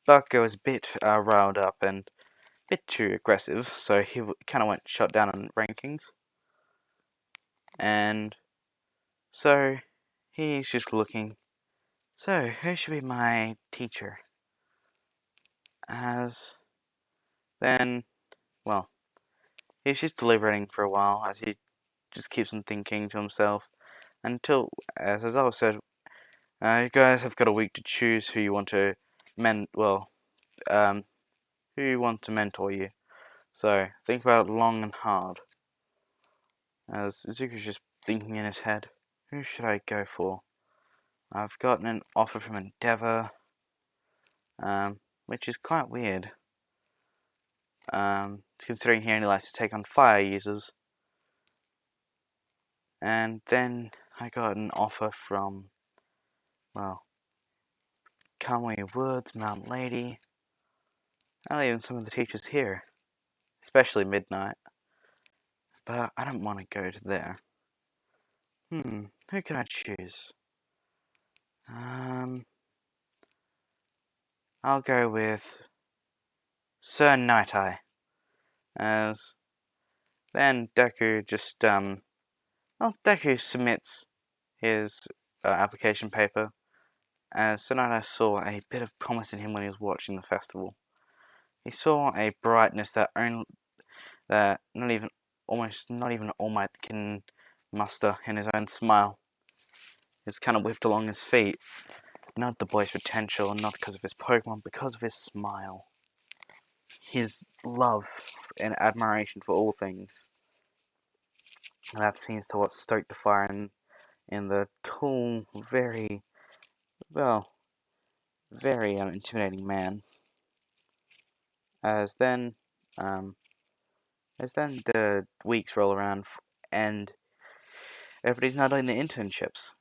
Bakugo was a bit riled up and a bit too aggressive, so he kind of went shot down on rankings. And so he's just looking. So who should be my teacher? As then, well, he's just deliberating for a while as he just keeps on thinking to himself until, as I said, you guys have got a week to choose who you want to who you want to mentor you. So think about it long and hard. As Izuku's just thinking in his head, who should I go for? I've gotten an offer from Endeavor, which is quite weird, considering he only likes to take on fire users. And then I got an offer from, well, Conway Woods, Mount Lady, and even some of the teachers here, especially Midnight. But I don't want to go to there. Who can I choose? I'll go with Sir Night Eye. As then Deku just, Deku submits his application paper, as Sir Night Eye saw a bit of promise in him when he was watching the festival. He saw a brightness that not even All Might can muster in his own smile. It's kind of whipped along his feet. Not the boy's potential, not because of his Pokemon, because of his smile. His love and admiration for all things. And that seems to what stoked the fire in the tall, very intimidating man. As then the weeks roll around and everybody's now doing the internships.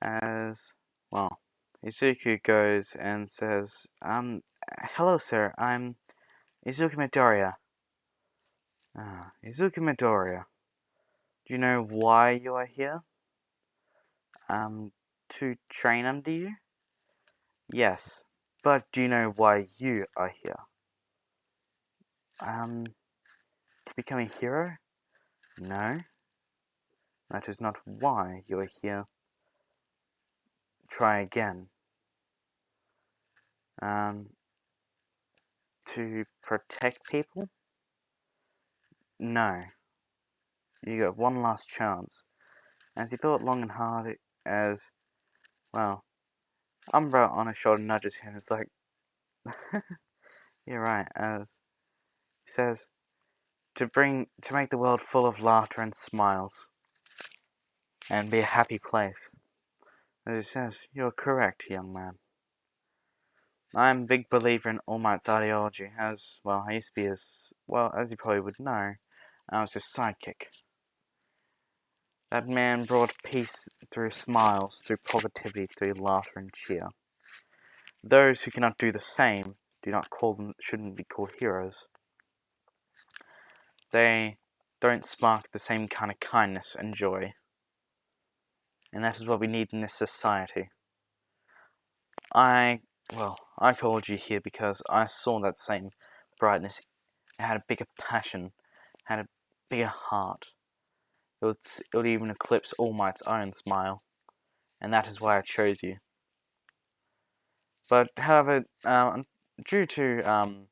As well, Izuku goes and says, hello sir, I'm Izuku Midoriya. Izuku Midoriya, do you know why you are here? To train under you? Yes, but do you know why you are here? To become a hero? No, that is not why you are here. Try again. To protect people? No. You got one last chance. As he thought long and hard, as, well, Umbra on his shoulder nudges him. It's like, you're right, as he says, to make the world full of laughter and smiles, and be a happy place. As he says, you're correct, young man. I'm a big believer in All Might's ideology, as, well, I used to be as you probably would know, I was his sidekick. That man brought peace through smiles, through positivity, through laughter and cheer. Those who cannot do the same shouldn't be called heroes. They don't spark the same kind of kindness and joy. And that is what we need in this society. I called you here because I saw that same brightness. It had a bigger passion, had a bigger heart. It would even eclipse All Might's own smile. And that is why I chose you. But, however, due to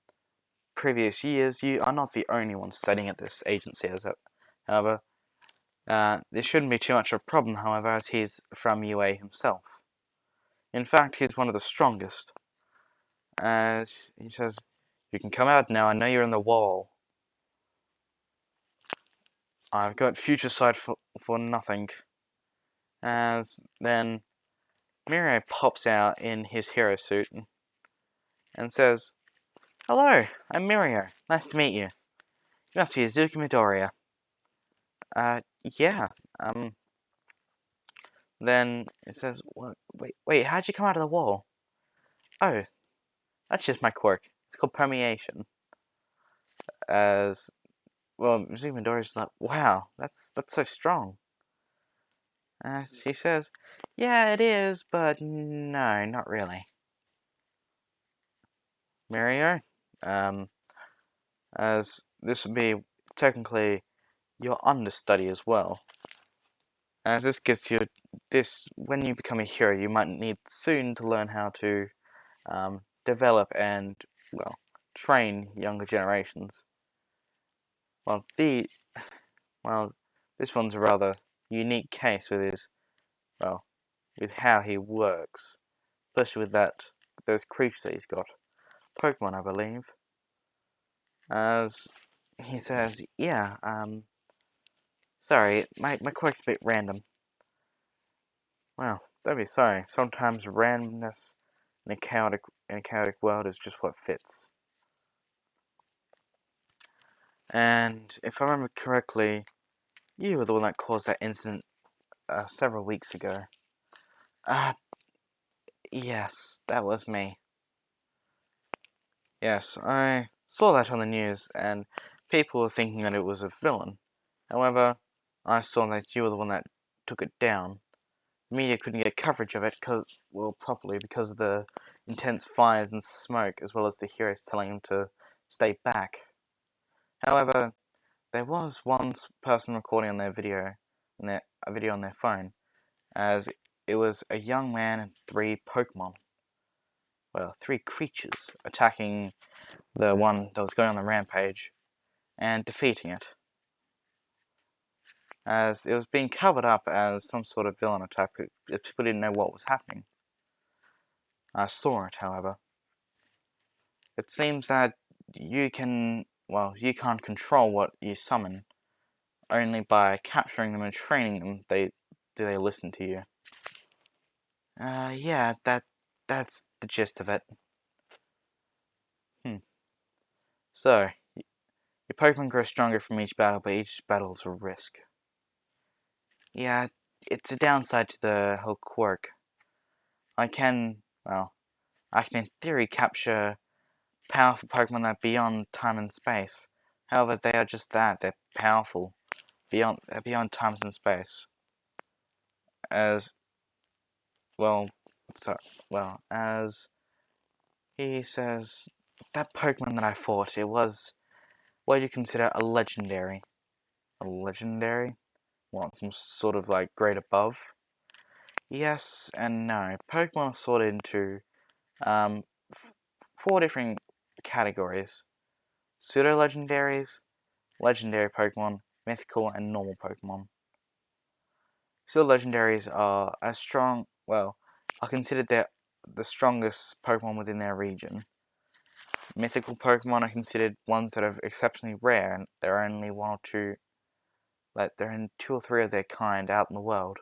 previous years, you are not the only one studying at this agency. However, this shouldn't be too much of a problem, however, as he's from UA himself. In fact, he's one of the strongest. As he says, you can come out now, I know you're in the wall. I've got future sight for nothing. As then Mirio pops out in his hero suit and says, hello, I'm Mirio. Nice to meet you. You must be Izuku Midoriya. Yeah. Then it says, wait, how'd you come out of the wall? Oh, that's just my quirk. It's called permeation. As well, Midori's like, wow, that's so strong. She says, yeah, it is, but no, not really. Mario, um, as this would be technically your understudy as well. As this gets you, when you become a hero, you might need soon to learn how to develop and, well, train younger generations. Well, this one's a rather unique case with with how he works, especially with those creatures that he's got. Pokemon, I believe. As he says, yeah, sorry, my quirk's a bit random. Well, don't be sorry. Sometimes randomness in a chaotic world is just what fits. And if I remember correctly, you were the one that caused that incident several weeks ago. Ah, yes, that was me. Yes, I saw that on the news, and people were thinking that it was a villain. However, I saw that you were the one that took it down. The media couldn't get coverage of it properly because of the intense fires and smoke, as well as the heroes telling him to stay back. However, there was one person recording on their video, a video on their phone, as it was a young man and three Pokemon. Well, three creatures attacking the one that was going on the rampage and defeating it. As it was being covered up as some sort of villain attack, people didn't know what was happening. I saw it, however. It seems that you can't control what you summon. Only by capturing them and training them, do they listen to you. Yeah, that's the gist of it. So, your Pokemon grow stronger from each battle, but each battle is a risk. Yeah, it's a downside to the whole quirk. I can, in theory capture powerful Pokemon that are beyond time and space. However, they are just that, they're powerful. Beyond times and space. As, well, as he says, that Pokemon that I fought, it was what you consider a legendary. A legendary? Well, some sort of like grade above? Yes and no. Pokemon are sorted into um, four different categories: pseudo legendaries, legendary Pokemon, mythical, and normal Pokemon. Pseudo legendaries are as strong, are considered the strongest Pokemon within their region. Mythical Pokemon are considered ones that are exceptionally rare, and there are only one or two, like there are two or three of their kind out in the world.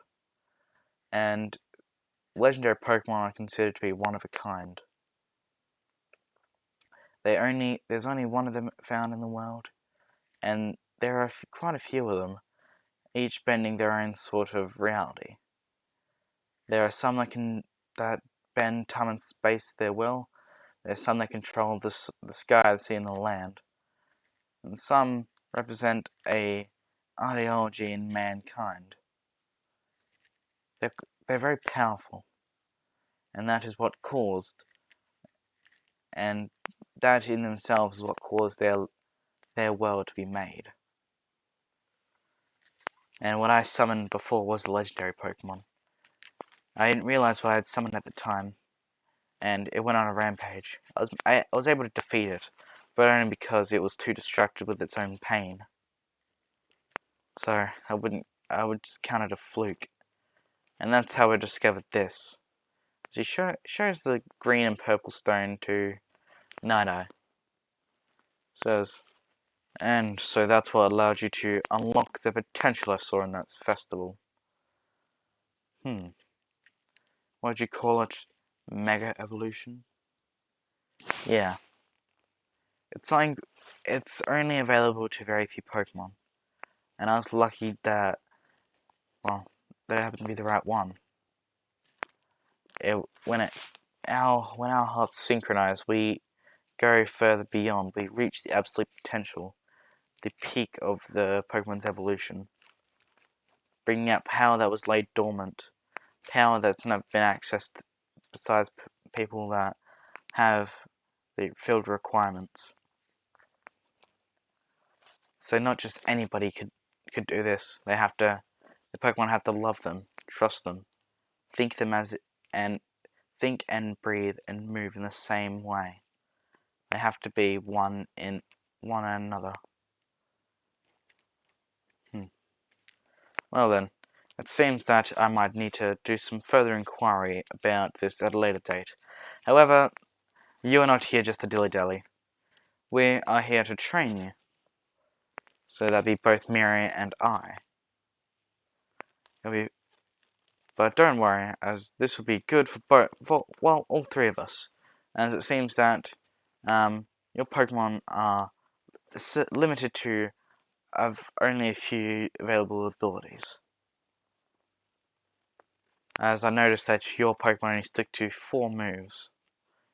And legendary Pokemon are considered to be one of a kind. There's only one of them found in the world, and there are quite a few of them, each bending their own sort of reality. There are some that bend time and space to their will. There's some that control the sky, the sea, and the land, and some represent a ideology in mankind. They're very powerful, and that is what caused, and that in themselves is what caused their world to be made. And what I summoned before was a legendary Pokemon. I didn't realize what I had summoned at the time, and it went on a rampage. I was able to defeat it, but only because it was too distracted with its own pain. So I would just count it a fluke. And that's how I discovered this. She shows the green and purple stone to Night-Eye. Says, and so that's what allowed you to unlock the potential I saw in that festival. What'd you call it? Mega evolution? Yeah. It's only available to very few Pokemon. And I was lucky that it happened to be the right one. When our hearts synchronize, we go further beyond. We reach the absolute potential. the peak of the Pokemon's evolution, bringing out power that was laid dormant, power that's never been accessed besides people that have the field requirements. So not just anybody could do this. The Pokemon have to love them, trust them, think them as and think and breathe and move in the same way. They have to be one in one another. Well then, it seems that I might need to do some further inquiry about this at a later date. However, you are not here just to dilly-dally. We are here to train you. So that'd be both Miri and I. But don't worry, as this will be good for all three of us. As it seems that your Pokemon are limited to only a few available abilities. As I noticed that your Pokemon only stick to 4 moves.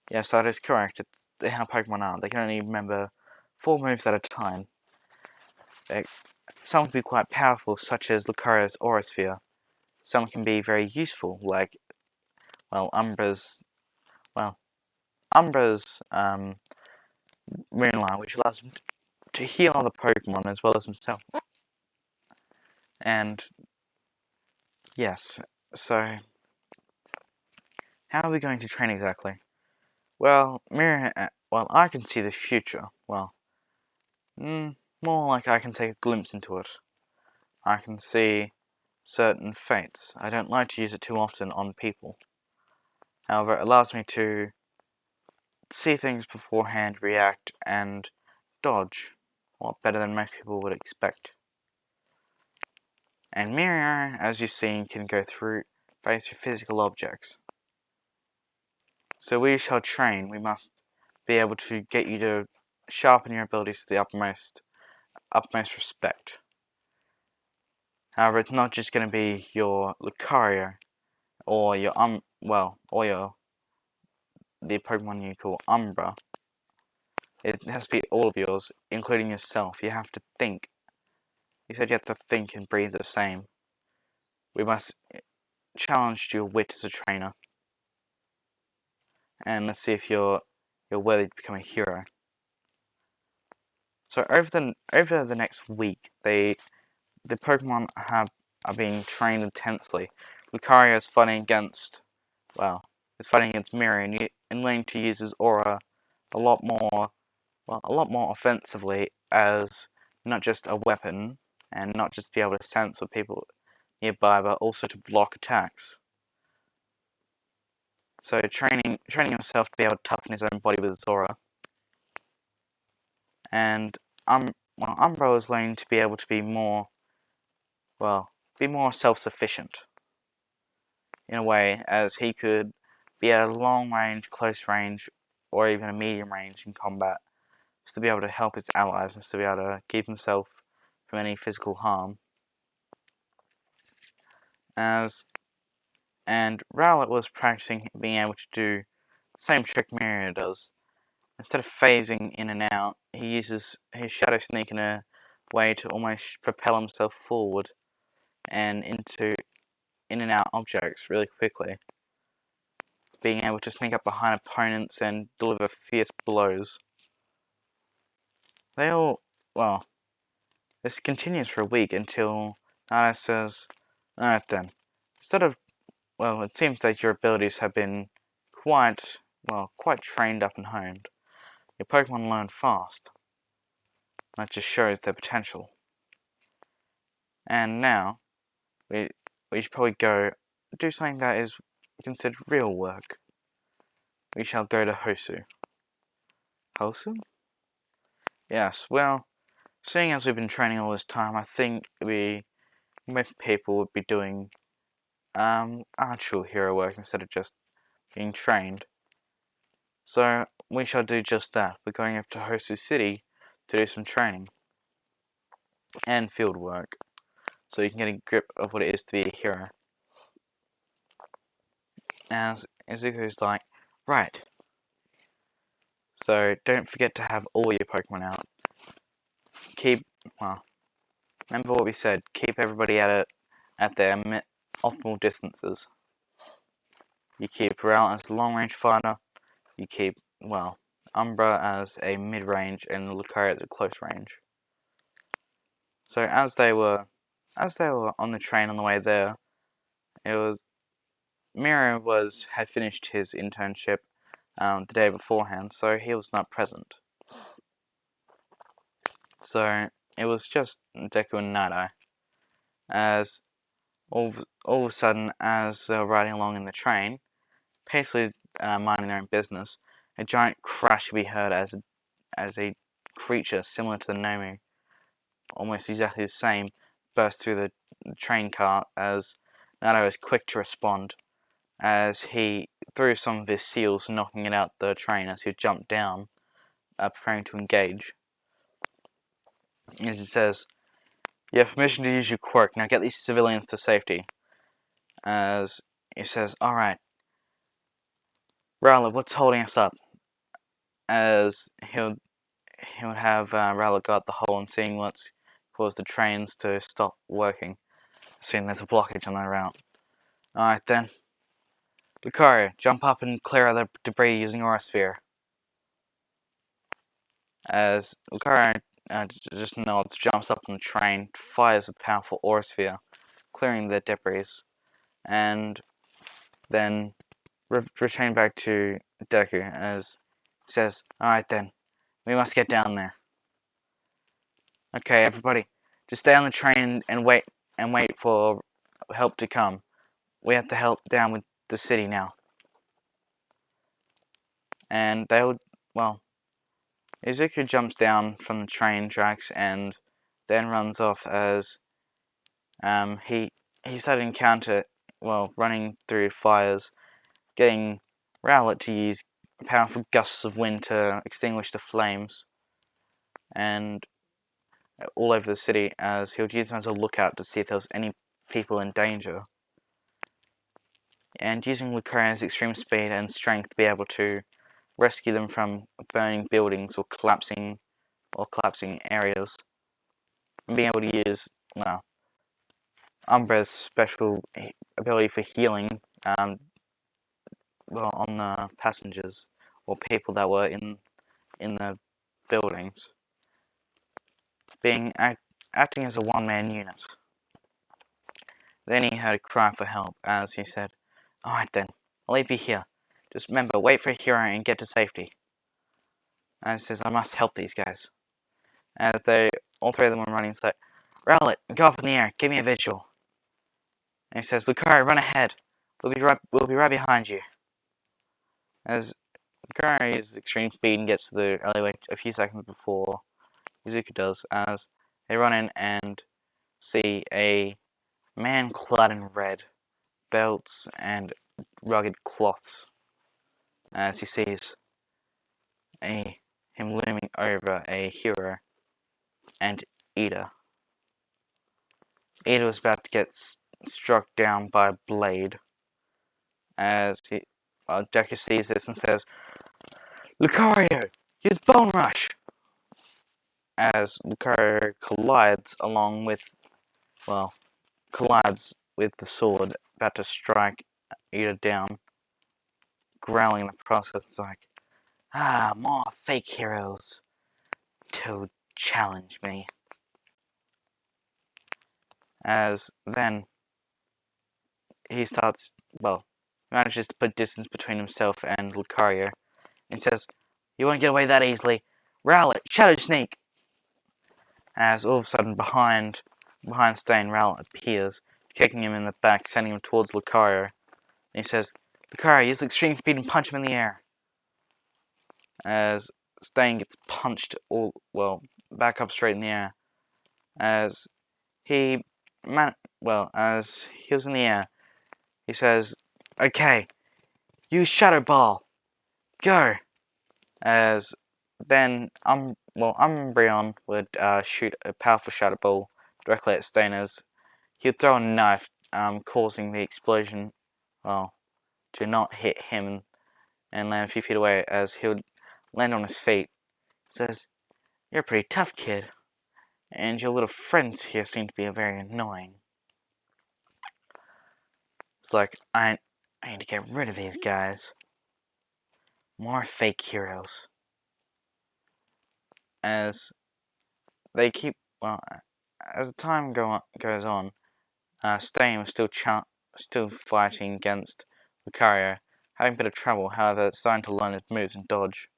Yes, that is correct. It's how Pokemon are. They can only remember 4 moves at a time. Some can be quite powerful, such as Lucario's Aura Sphere. Some can be very useful, like, Umbra's Moonlight, which allows him to heal other Pokemon as well as himself. And, yes, so, how are we going to train exactly? Well, I can see the future. Well, more like I can take a glimpse into it. I can see certain fates. I don't like to use it too often on people. However, it allows me to see things beforehand, react, and dodge a lot better than most people would expect. And Mirror, as you've seen, can go through both physical objects. So we shall train. We must be able to get you to sharpen your abilities to the utmost respect. However, it's not just going to be your Lucario or your the Pokemon you call Umbra. It has to be all of yours, including yourself. You have to think. You said you have to think and breathe the same. We must challenge your wit as a trainer. And let's see if you're worthy to become a hero. So over the next week, the Pokemon are being trained intensely. Lucario is fighting against Miri and learning to use his aura a lot more offensively as not just a weapon and not just be able to sense with people nearby, but also to block attacks. So training himself to be able to toughen his own body with his aura. And Umbro is learning to be able to be more self-sufficient in a way, as he could be at a long range, close range, or even a medium range in combat, just to be able to help his allies and to be able to keep himself from any physical harm. And Rowlet was practicing being able to do the same trick Miria does. Instead of phasing in and out, he uses his Shadow Sneak in a way to almost propel himself forward and in and out objects really quickly. Being able to sneak up behind opponents and deliver fierce blows. This continues for a week until Nana says, alright then, it seems that your abilities have been quite trained up and honed. Your Pokemon learn fast. That just shows their potential. And now, we should probably go do something that is considered real work. We shall go to Hosu. Hosu? Yes, well, seeing as we've been training all this time, I think most people would be doing actual hero work instead of just being trained. So we shall do just that. We're going over to Hosu City to do some training and field work, so you can get a grip of what it is to be a hero. As Izuku's like, right. So don't forget to have all your Pokemon out. Keep well, remember what we said. Keep everybody at their optimal distances. You keep Rowlet as a long-range fighter. You keep, well, Umbra as a mid-range and Lucario as a close range. So as they were on the train on the way there, it was Miro had finished his internship the day beforehand, so he was not present. So it was just Deku and Night-Eye. As all of a sudden, as they were riding along in the train, peacefully minding their own business, a giant crash could be heard as a creature similar to the Nomu, almost exactly the same, burst through the train car. As Night-Eye was quick to respond, as he threw some of his seals, knocking it out the train as he jumped down, preparing to engage. As he says, "You have permission to use your quirk, now get these civilians to safety." As he says, "Alright, Rowlet, what's holding us up?" As he would have Rowlet guard the hole and seeing what's caused the trains to stop working, seeing there's a blockage on their route. "Alright then. Lucario, jump up and clear out the debris using Aura Sphere." As Lucario just nods, jumps up on the train, fires a powerful Aura Sphere, clearing the debris, and then return back to Deku as he says, "Alright then, we must get down there. Okay, everybody, just stay on the train and wait for help to come. We have to help down with the city now." And Izuku jumps down from the train tracks and then runs off as he started to encounter, running through fires, getting Rowlet to use powerful gusts of wind to extinguish the flames, and all over the city, as he would use them as a lookout to see if there was any people in danger, and using Lucario's extreme speed and strength to be able to rescue them from burning buildings or collapsing areas, and being able to use, Umbra's special ability for healing, on the passengers or people that were in the buildings, acting as a one-man unit. Then he heard a cry for help, as he said, "Alright then, I'll leave you here. Just remember, wait for a hero and get to safety." And he says, "I must help these guys." As all three of them were running, he's like, "Rowlet, go up in the air, give me a visual." And he says, "Lucario, run ahead. We'll be right behind you." As Lucario uses extreme speed and gets to the alleyway a few seconds before Izuku does, as they run in and see a man clad in red, belts and rugged cloths, as he sees him looming over a hero, and Ida. Ida was about to get struck down by a blade, as Deku sees this and says, "Lucario, use Bone Rush!" As Lucario collides with the sword, about to strike Ida down, growling in the process. It's like, more fake heroes to challenge me." As then he manages to put distance between himself and Lucario, and says, "You won't get away that easily. Rowlet, Shadow Sneak!" As all of a sudden behind Stain, Rowlet appears, kicking him in the back, sending him towards Lucario. And he says, "Lucario, use extreme speed and punch him in the air." As Stain gets punched back up straight in the air. As he as he was in the air, he says, "Okay, use Shadow Ball. Go." As then Umbreon would shoot a powerful Shadow Ball directly at Stain, as he'd throw a knife, causing the explosion to not hit him and land a few feet away. As he would land on his feet, he says, "You're a pretty tough kid." And your little friends here seem to be very annoying. It's like, I need to get rid of these guys. More fake heroes. As they keep, well, as the time goes on, Stain was still fighting against Lucario, having a bit of trouble, however, starting to learn his moves and dodge.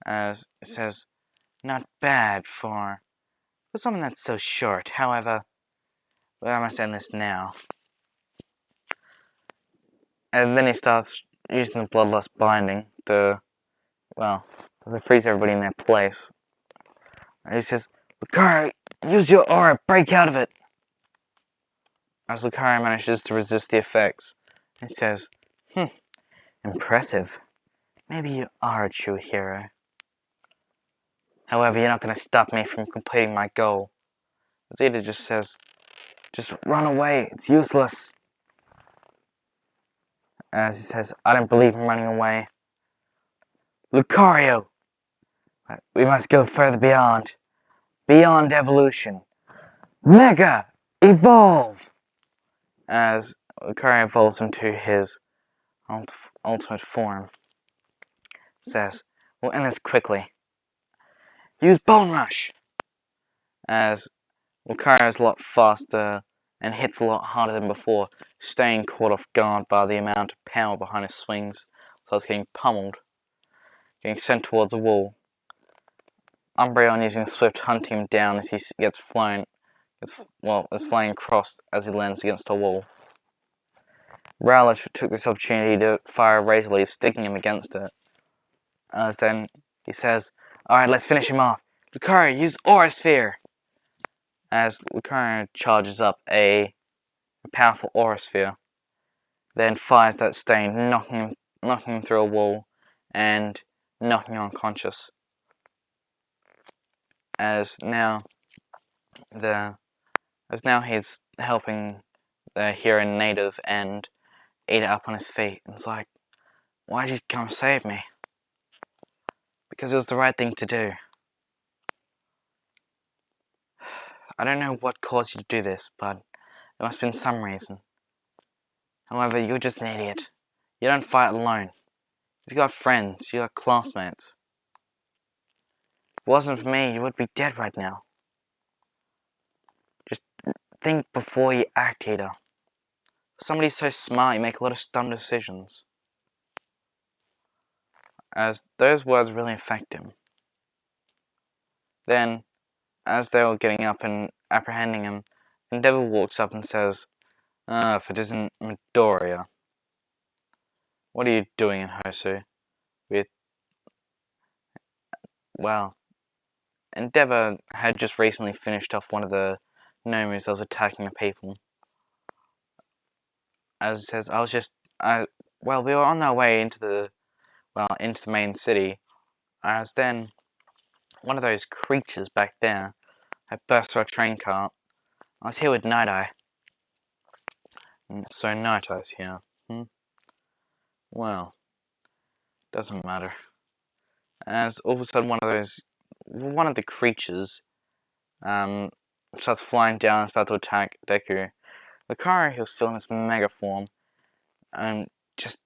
As it says, not bad for something that's so short, however, well, I must end this now. And then he starts using the Bloodlust Binding to freeze everybody in their place. And he says, Lucario, use your aura, break out of it! As Lucario manages to resist the effects, he says, impressive. Maybe you are a true hero. However, you're not going to stop me from completing my goal. Zeta just says, just run away, it's useless. As he says, I don't believe in running away. Lucario! We must go further beyond. Beyond evolution. Mega! Evolve! As Lucario evolves into his ultimate form. Says, we'll end this quickly. Use Bone Rush! As Lucario is a lot faster and hits a lot harder than before, staying caught off guard by the amount of power behind his swings, so it's getting pummeled, getting sent towards the wall. Umbreon using Swift hunting him down as he gets flying across as he lands against a wall. Rowlet took this opportunity to fire a Razor Leaf, sticking him against it. As then he says, alright, let's finish him off. Lucario, use Aura Sphere! As Lucario charges up a powerful Aura Sphere, then fires that Stain, knocking him through a wall and knocking him unconscious. As now he's helping the hero native and eat it up on his feet. And it's like, why'd you come save me? Because it was the right thing to do. I don't know what caused you to do this, but there must have been some reason. However, you're just an idiot. You don't fight alone. You've got friends, you got classmates. If it wasn't for me, you would be dead right now. Just think before you act, Hito. Somebody's so smart, you make a lot of dumb decisions. As those words really affect him. Then, as they were getting up and apprehending him, Endeavor walks up and says, if it isn't Midoriya. What are you doing in Hosu? Endeavor had just recently finished off one of the Nomus that was attacking the people. As it says, we were on our way into the main city, as then one of those creatures back there had burst through a train cart. I was here with Night Eye. So Night Eye's here. Well, doesn't matter. As all of a sudden one of the creatures starts flying down and is about to attack Deku. Lucario, he was still in his mega form, and just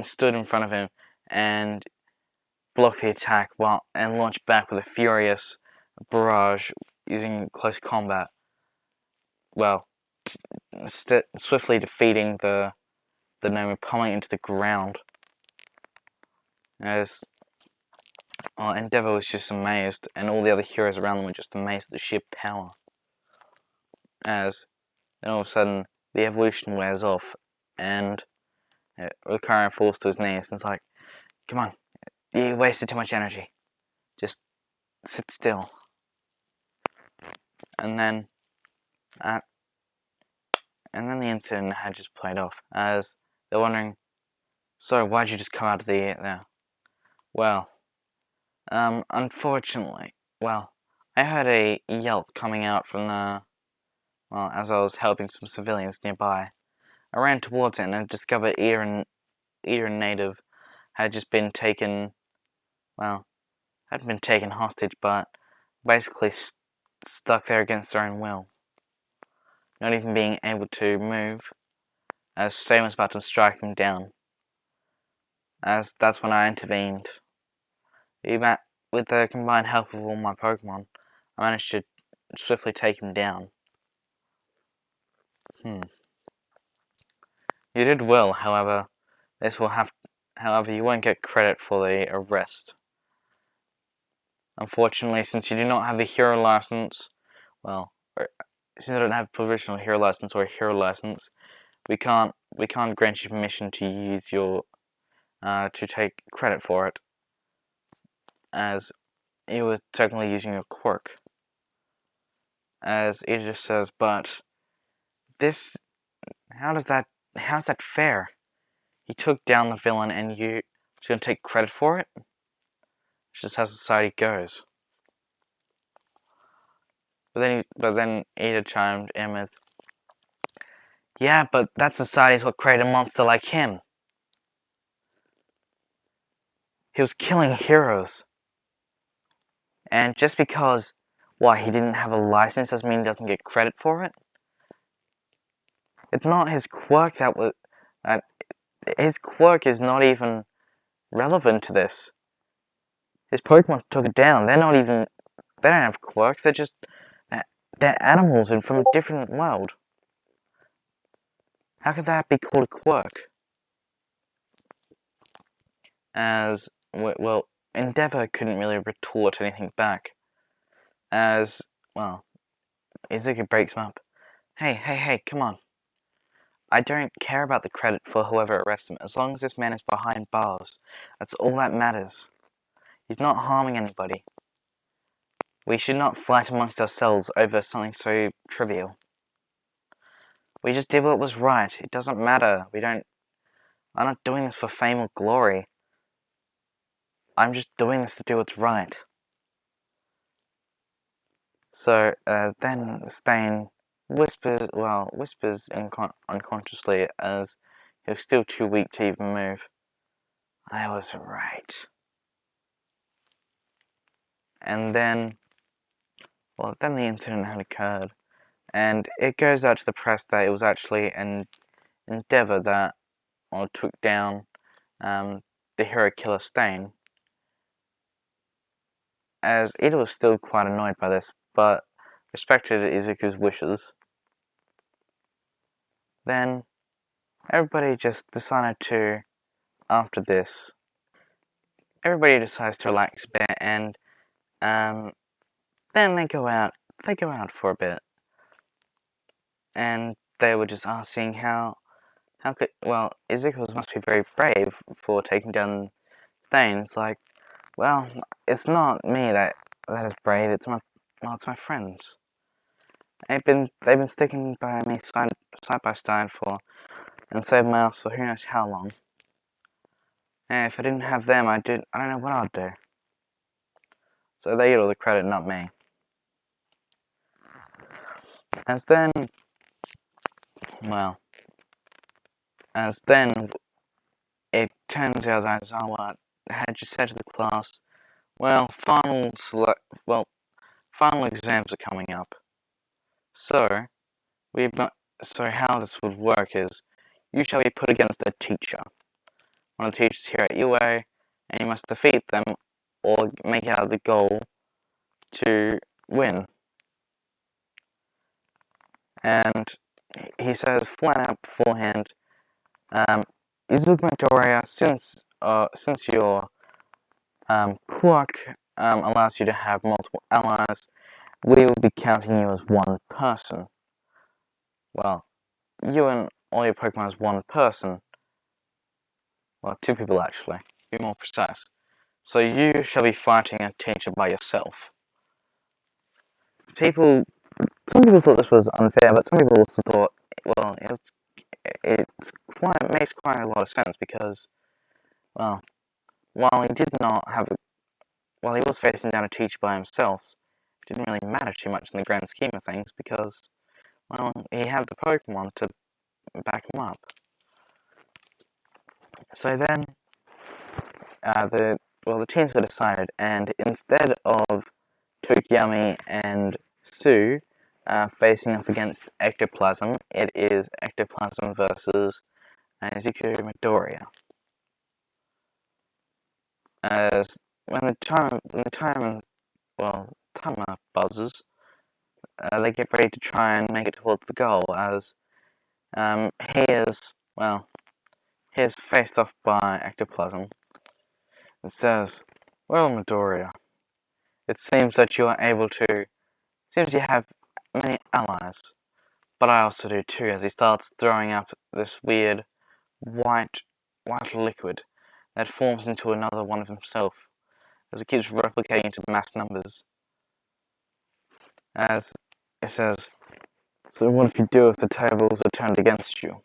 stood in front of him and blocked the attack and launched back with a furious barrage using close combat. Swiftly defeating the Gnome, pummeling into the ground. As Endeavor was just amazed, and all the other heroes around them were just amazed at the sheer power. As then all of a sudden the evolution wears off, and Lucario falls to his knees and it's like, come on, you wasted too much energy. Just sit still. And then the incident had just played off, as they're wondering, so why'd you just come out of there? Well, unfortunately, I heard a yelp coming out from as I was helping some civilians nearby. I ran towards it and I discovered Ear and Native had just been taken, had been taken hostage, but basically stuck there against their own will, not even being able to move, as Stain was about to strike him down. As that's when I intervened. With the combined help of all my Pokemon, I managed to swiftly take him down. You did well, however. However, you won't get credit for the arrest. Unfortunately, since you do not have a hero license, since you don't have a provisional hero license or a hero license, we can't grant you permission to use your to take credit for it, as you were technically using your quirk. As it just says, but this, how's that fair? He took down the villain and you're gonna take credit for it? It's just how society goes. But then Ada chimed in with, yeah, but that society's what created a monster like him. He was killing heroes. And just because, he didn't have a license doesn't mean he doesn't get credit for it? It's not his quirk his quirk is not even relevant to this. His Pokemon took it down. They don't have quirks, they're animals and from a different world. How could that be called a quirk? As, Endeavor couldn't really retort anything back. As, Izuku breaks him up. Hey, come on. I don't care about the credit for whoever arrests him, as long as this man is behind bars. That's all that matters. He's not harming anybody. We should not fight amongst ourselves over something so trivial. We just did what was right. It doesn't matter. I'm not doing this for fame or glory. I'm just doing this to do what's right. So, then Stain whispers unconsciously, as he was still too weak to even move. I was right. And then, then the incident had occurred, and it goes out to the press that it was actually an Endeavor that took down the hero killer Stain. As Ida was still quite annoyed by this, but respected Izuku's wishes. Then everybody just decided to, after this, everybody decides to relax a bit, and then they go out for a bit, and they were just asking Izuku must be very brave for taking down Stain. It's like, it's not me that is brave, it's my friends. They've been sticking by me side by side and saved my ass for who knows how long. And if I didn't have them, I don't know what I'd do. So they get all the credit, not me. As then it turns out that Zawa had just said to the class, final exams are coming up. So how this would work is, you shall be put against a teacher, one of the teachers here at UA, and you must defeat them or make it out the goal to win. And he says flat out beforehand, Izuku Midoriya, since your quirk allows you to have multiple allies, we will be counting you as one person. Well, you and all your Pokemon as one person. Well, two people actually, to be more precise. So you shall be fighting a teacher by yourself. Some people thought this was unfair, but some people also thought, it makes quite a lot of sense because, while he was facing down a teacher by himself, it didn't really matter too much in the grand scheme of things because, he had the Pokemon to back him up. So then, the teams were decided, and instead of Tokiyami and Sue facing up against Ectoplasm, it is Ectoplasm versus Izuku Midoriya. As when the timer buzzes, they get ready to try and make it towards the goal. As he is faced off by Ectoplasm. It says, "Well, Midoriya, it seems that you are able to. Seems you have many allies, but I also do too." As he starts throwing up this weird white liquid that forms into another one of himself, as it keeps replicating into mass numbers. As it says, "So what if you do if the tables are turned against you?"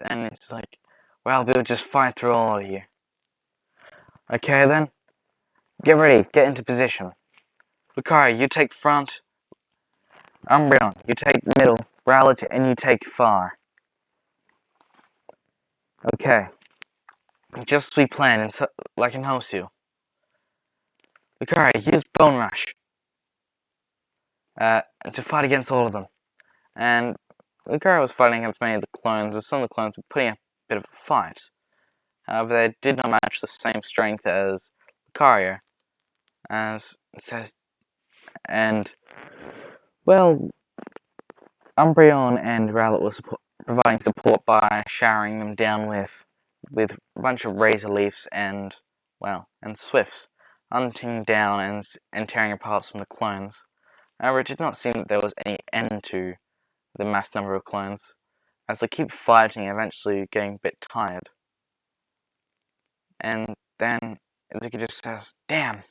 And it's like, "Well, we'll just fight through all of you." Okay then, get ready, get into position. Lucario, you take front. Umbreon, you take middle. Rowlet, and you take far. Okay. Just as we planned, like in Hosu. Lucario, use Bone Rush to fight against all of them. And Lucario was fighting against many of the clones, and some of the clones were putting up a bit of a fight. However, they did not match the same strength as Lucario, as it says. And, well, Umbreon and Rowlet were providing support by showering them down with a bunch of razor leaves and swifts, hunting down and tearing apart some of the clones. However, it did not seem that there was any end to the mass number of clones, as they keep fighting and eventually getting a bit tired. And then Izuku just says, "Damn,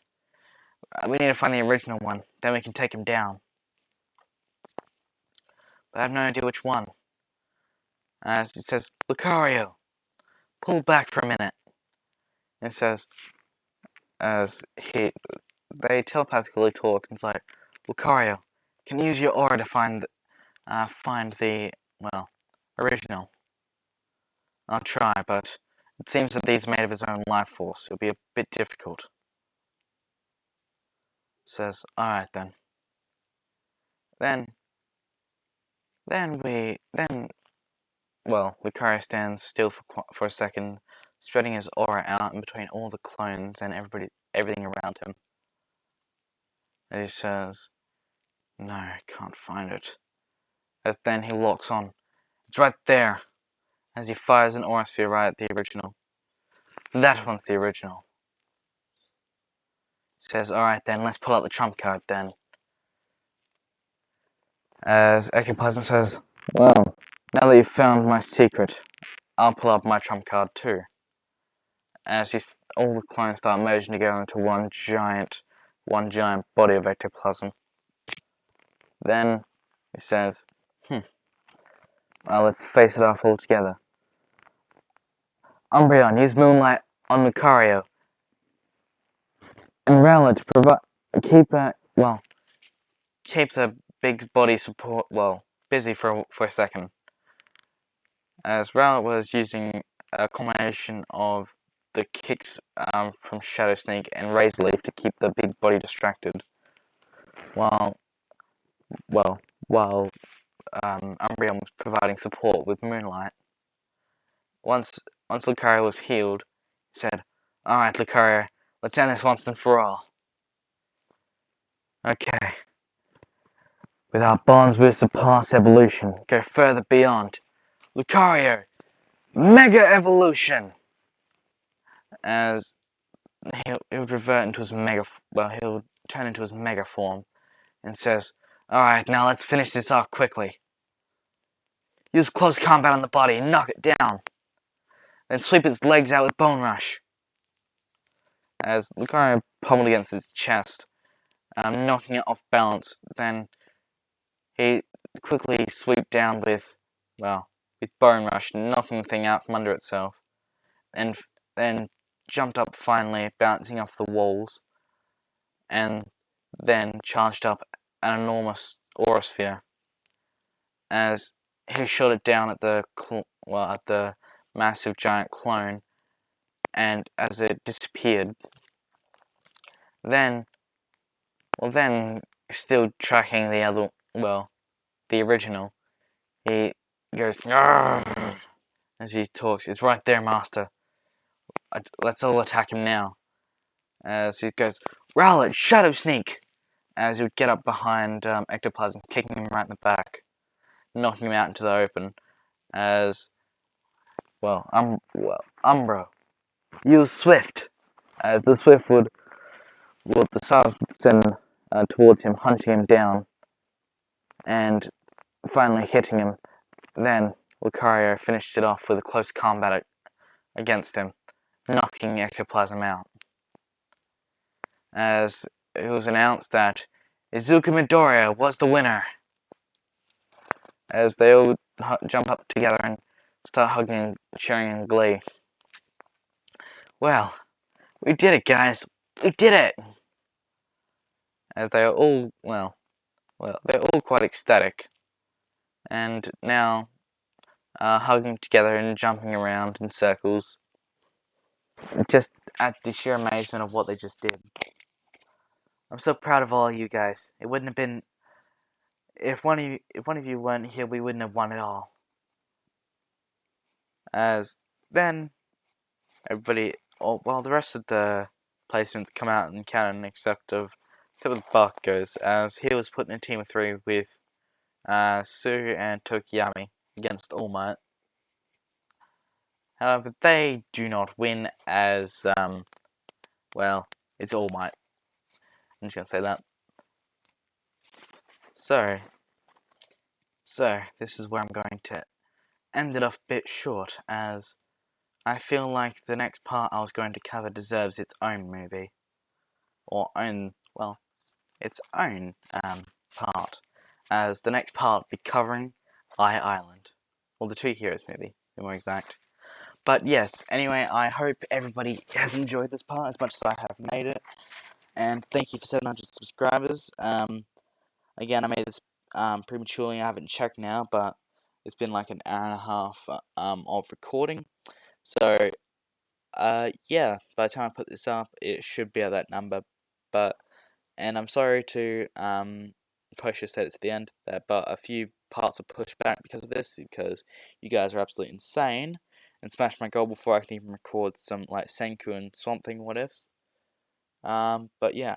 we need to find the original one, then we can take him down." But I have no idea which one. As he says, "Lucario, pull back for a minute." And says, as they telepathically talk, and it's like, "Lucario, can you use your aura to find the original?" "I'll try, but it seems that these are made of his own life force. It'll be a bit difficult." Says, "Alright then." Then Lucario stands still for a second, spreading his aura out in between all the clones and everything around him. And he says, "No, I can't find it." As then he locks on. "It's right there." As he fires an aura sphere right at the original. "That one's the original." Says, "Alright then, let's pull out the trump card then." As Ectoplasm says, "Well, now that you've found my secret, I'll pull up my trump card too." As all the clones start merging together into one giant body of ectoplasm. Then he says, "Well, let's face it off all together. Umbreon, use Moonlight on Lucario, and Rowlet to keep the big body support busy for a second." As Rowlet was using a combination of the kicks from Shadow Sneak and Razor Leaf to keep the big body distracted, while Umbreon was providing support with Moonlight. Once Lucario was healed, he said, "Alright, Lucario, let's end this once and for all." Okay. With our bonds we'll surpass evolution, go further beyond. Lucario, Mega Evolution! As he would revert into his he'll turn into his mega form, and says, "Alright, now let's finish this off quickly. Use close combat on the body and knock it down. Then sweep its legs out with Bone Rush." As Lucario pummeled against its chest, knocking it off balance, then he quickly swooped down with Bone Rush, knocking the thing out from under itself, and then jumped up finally, bouncing off the walls, and then charged up an enormous aura sphere. As he shot it down at the massive giant clone, and as it disappeared, then, still tracking the other, the original, he goes, "Arrgh," as he talks. It's right there, Master. Let's all attack him now. As he goes, Rowlet, Shadow Sneak! As he would get up behind Ectoplasm, kicking him right in the back, knocking him out into the open. As, Umbro, use Swift! As the Swift the stars would send towards him, hunting him down, and finally hitting him. Then Lucario finished it off with a close combat against him, knocking Ectoplasm out. As it was announced that Izuku Midoriya was the winner. As they all jump up together and start hugging and cheering in glee. Well, we did it, guys. We did it! As they are all, they're all quite ecstatic. And now, hugging together and jumping around in circles. Just at the sheer amazement of what they just did. I'm so proud of all of you guys. It wouldn't have been... If one of you weren't here, we wouldn't have won it all. As then, everybody... the rest of the placements come out in canon except with Buck goes, as he was put in a team of 3 with Sue and Tokiyami against All Might. However, they do not win as, it's All Might. I'm just gonna say that. So, this is where I'm going to end it off a bit short, as I feel like the next part I was going to cover deserves its own movie. Or its own part. As the next part will be covering Island. Well, the Two Heroes movie, to be more exact. But yes, anyway, I hope everybody has enjoyed this part as much as I have made it. And thank you for 700 subscribers. Again, I made this prematurely. I haven't checked now, but it's been like an hour and a half of recording. So, yeah, by the time I put this up, it should be at that number. And I'm sorry to push this to the end, but a few parts are pushed back because of this, because you guys are absolutely insane and smashed my goal before I can even record some like Senku and Swamp Thing what ifs. But yeah,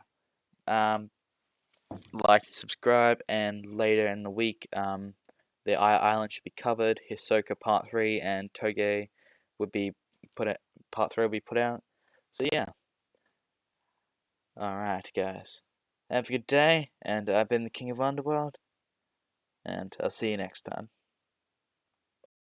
like, subscribe, and later in the week, the Island should be covered. Hisoka Part 3 and Toge would be Part 3 will be put out. So yeah. Alright, guys. Have a good day, and I've been the King of Underworld, and I'll see you next time.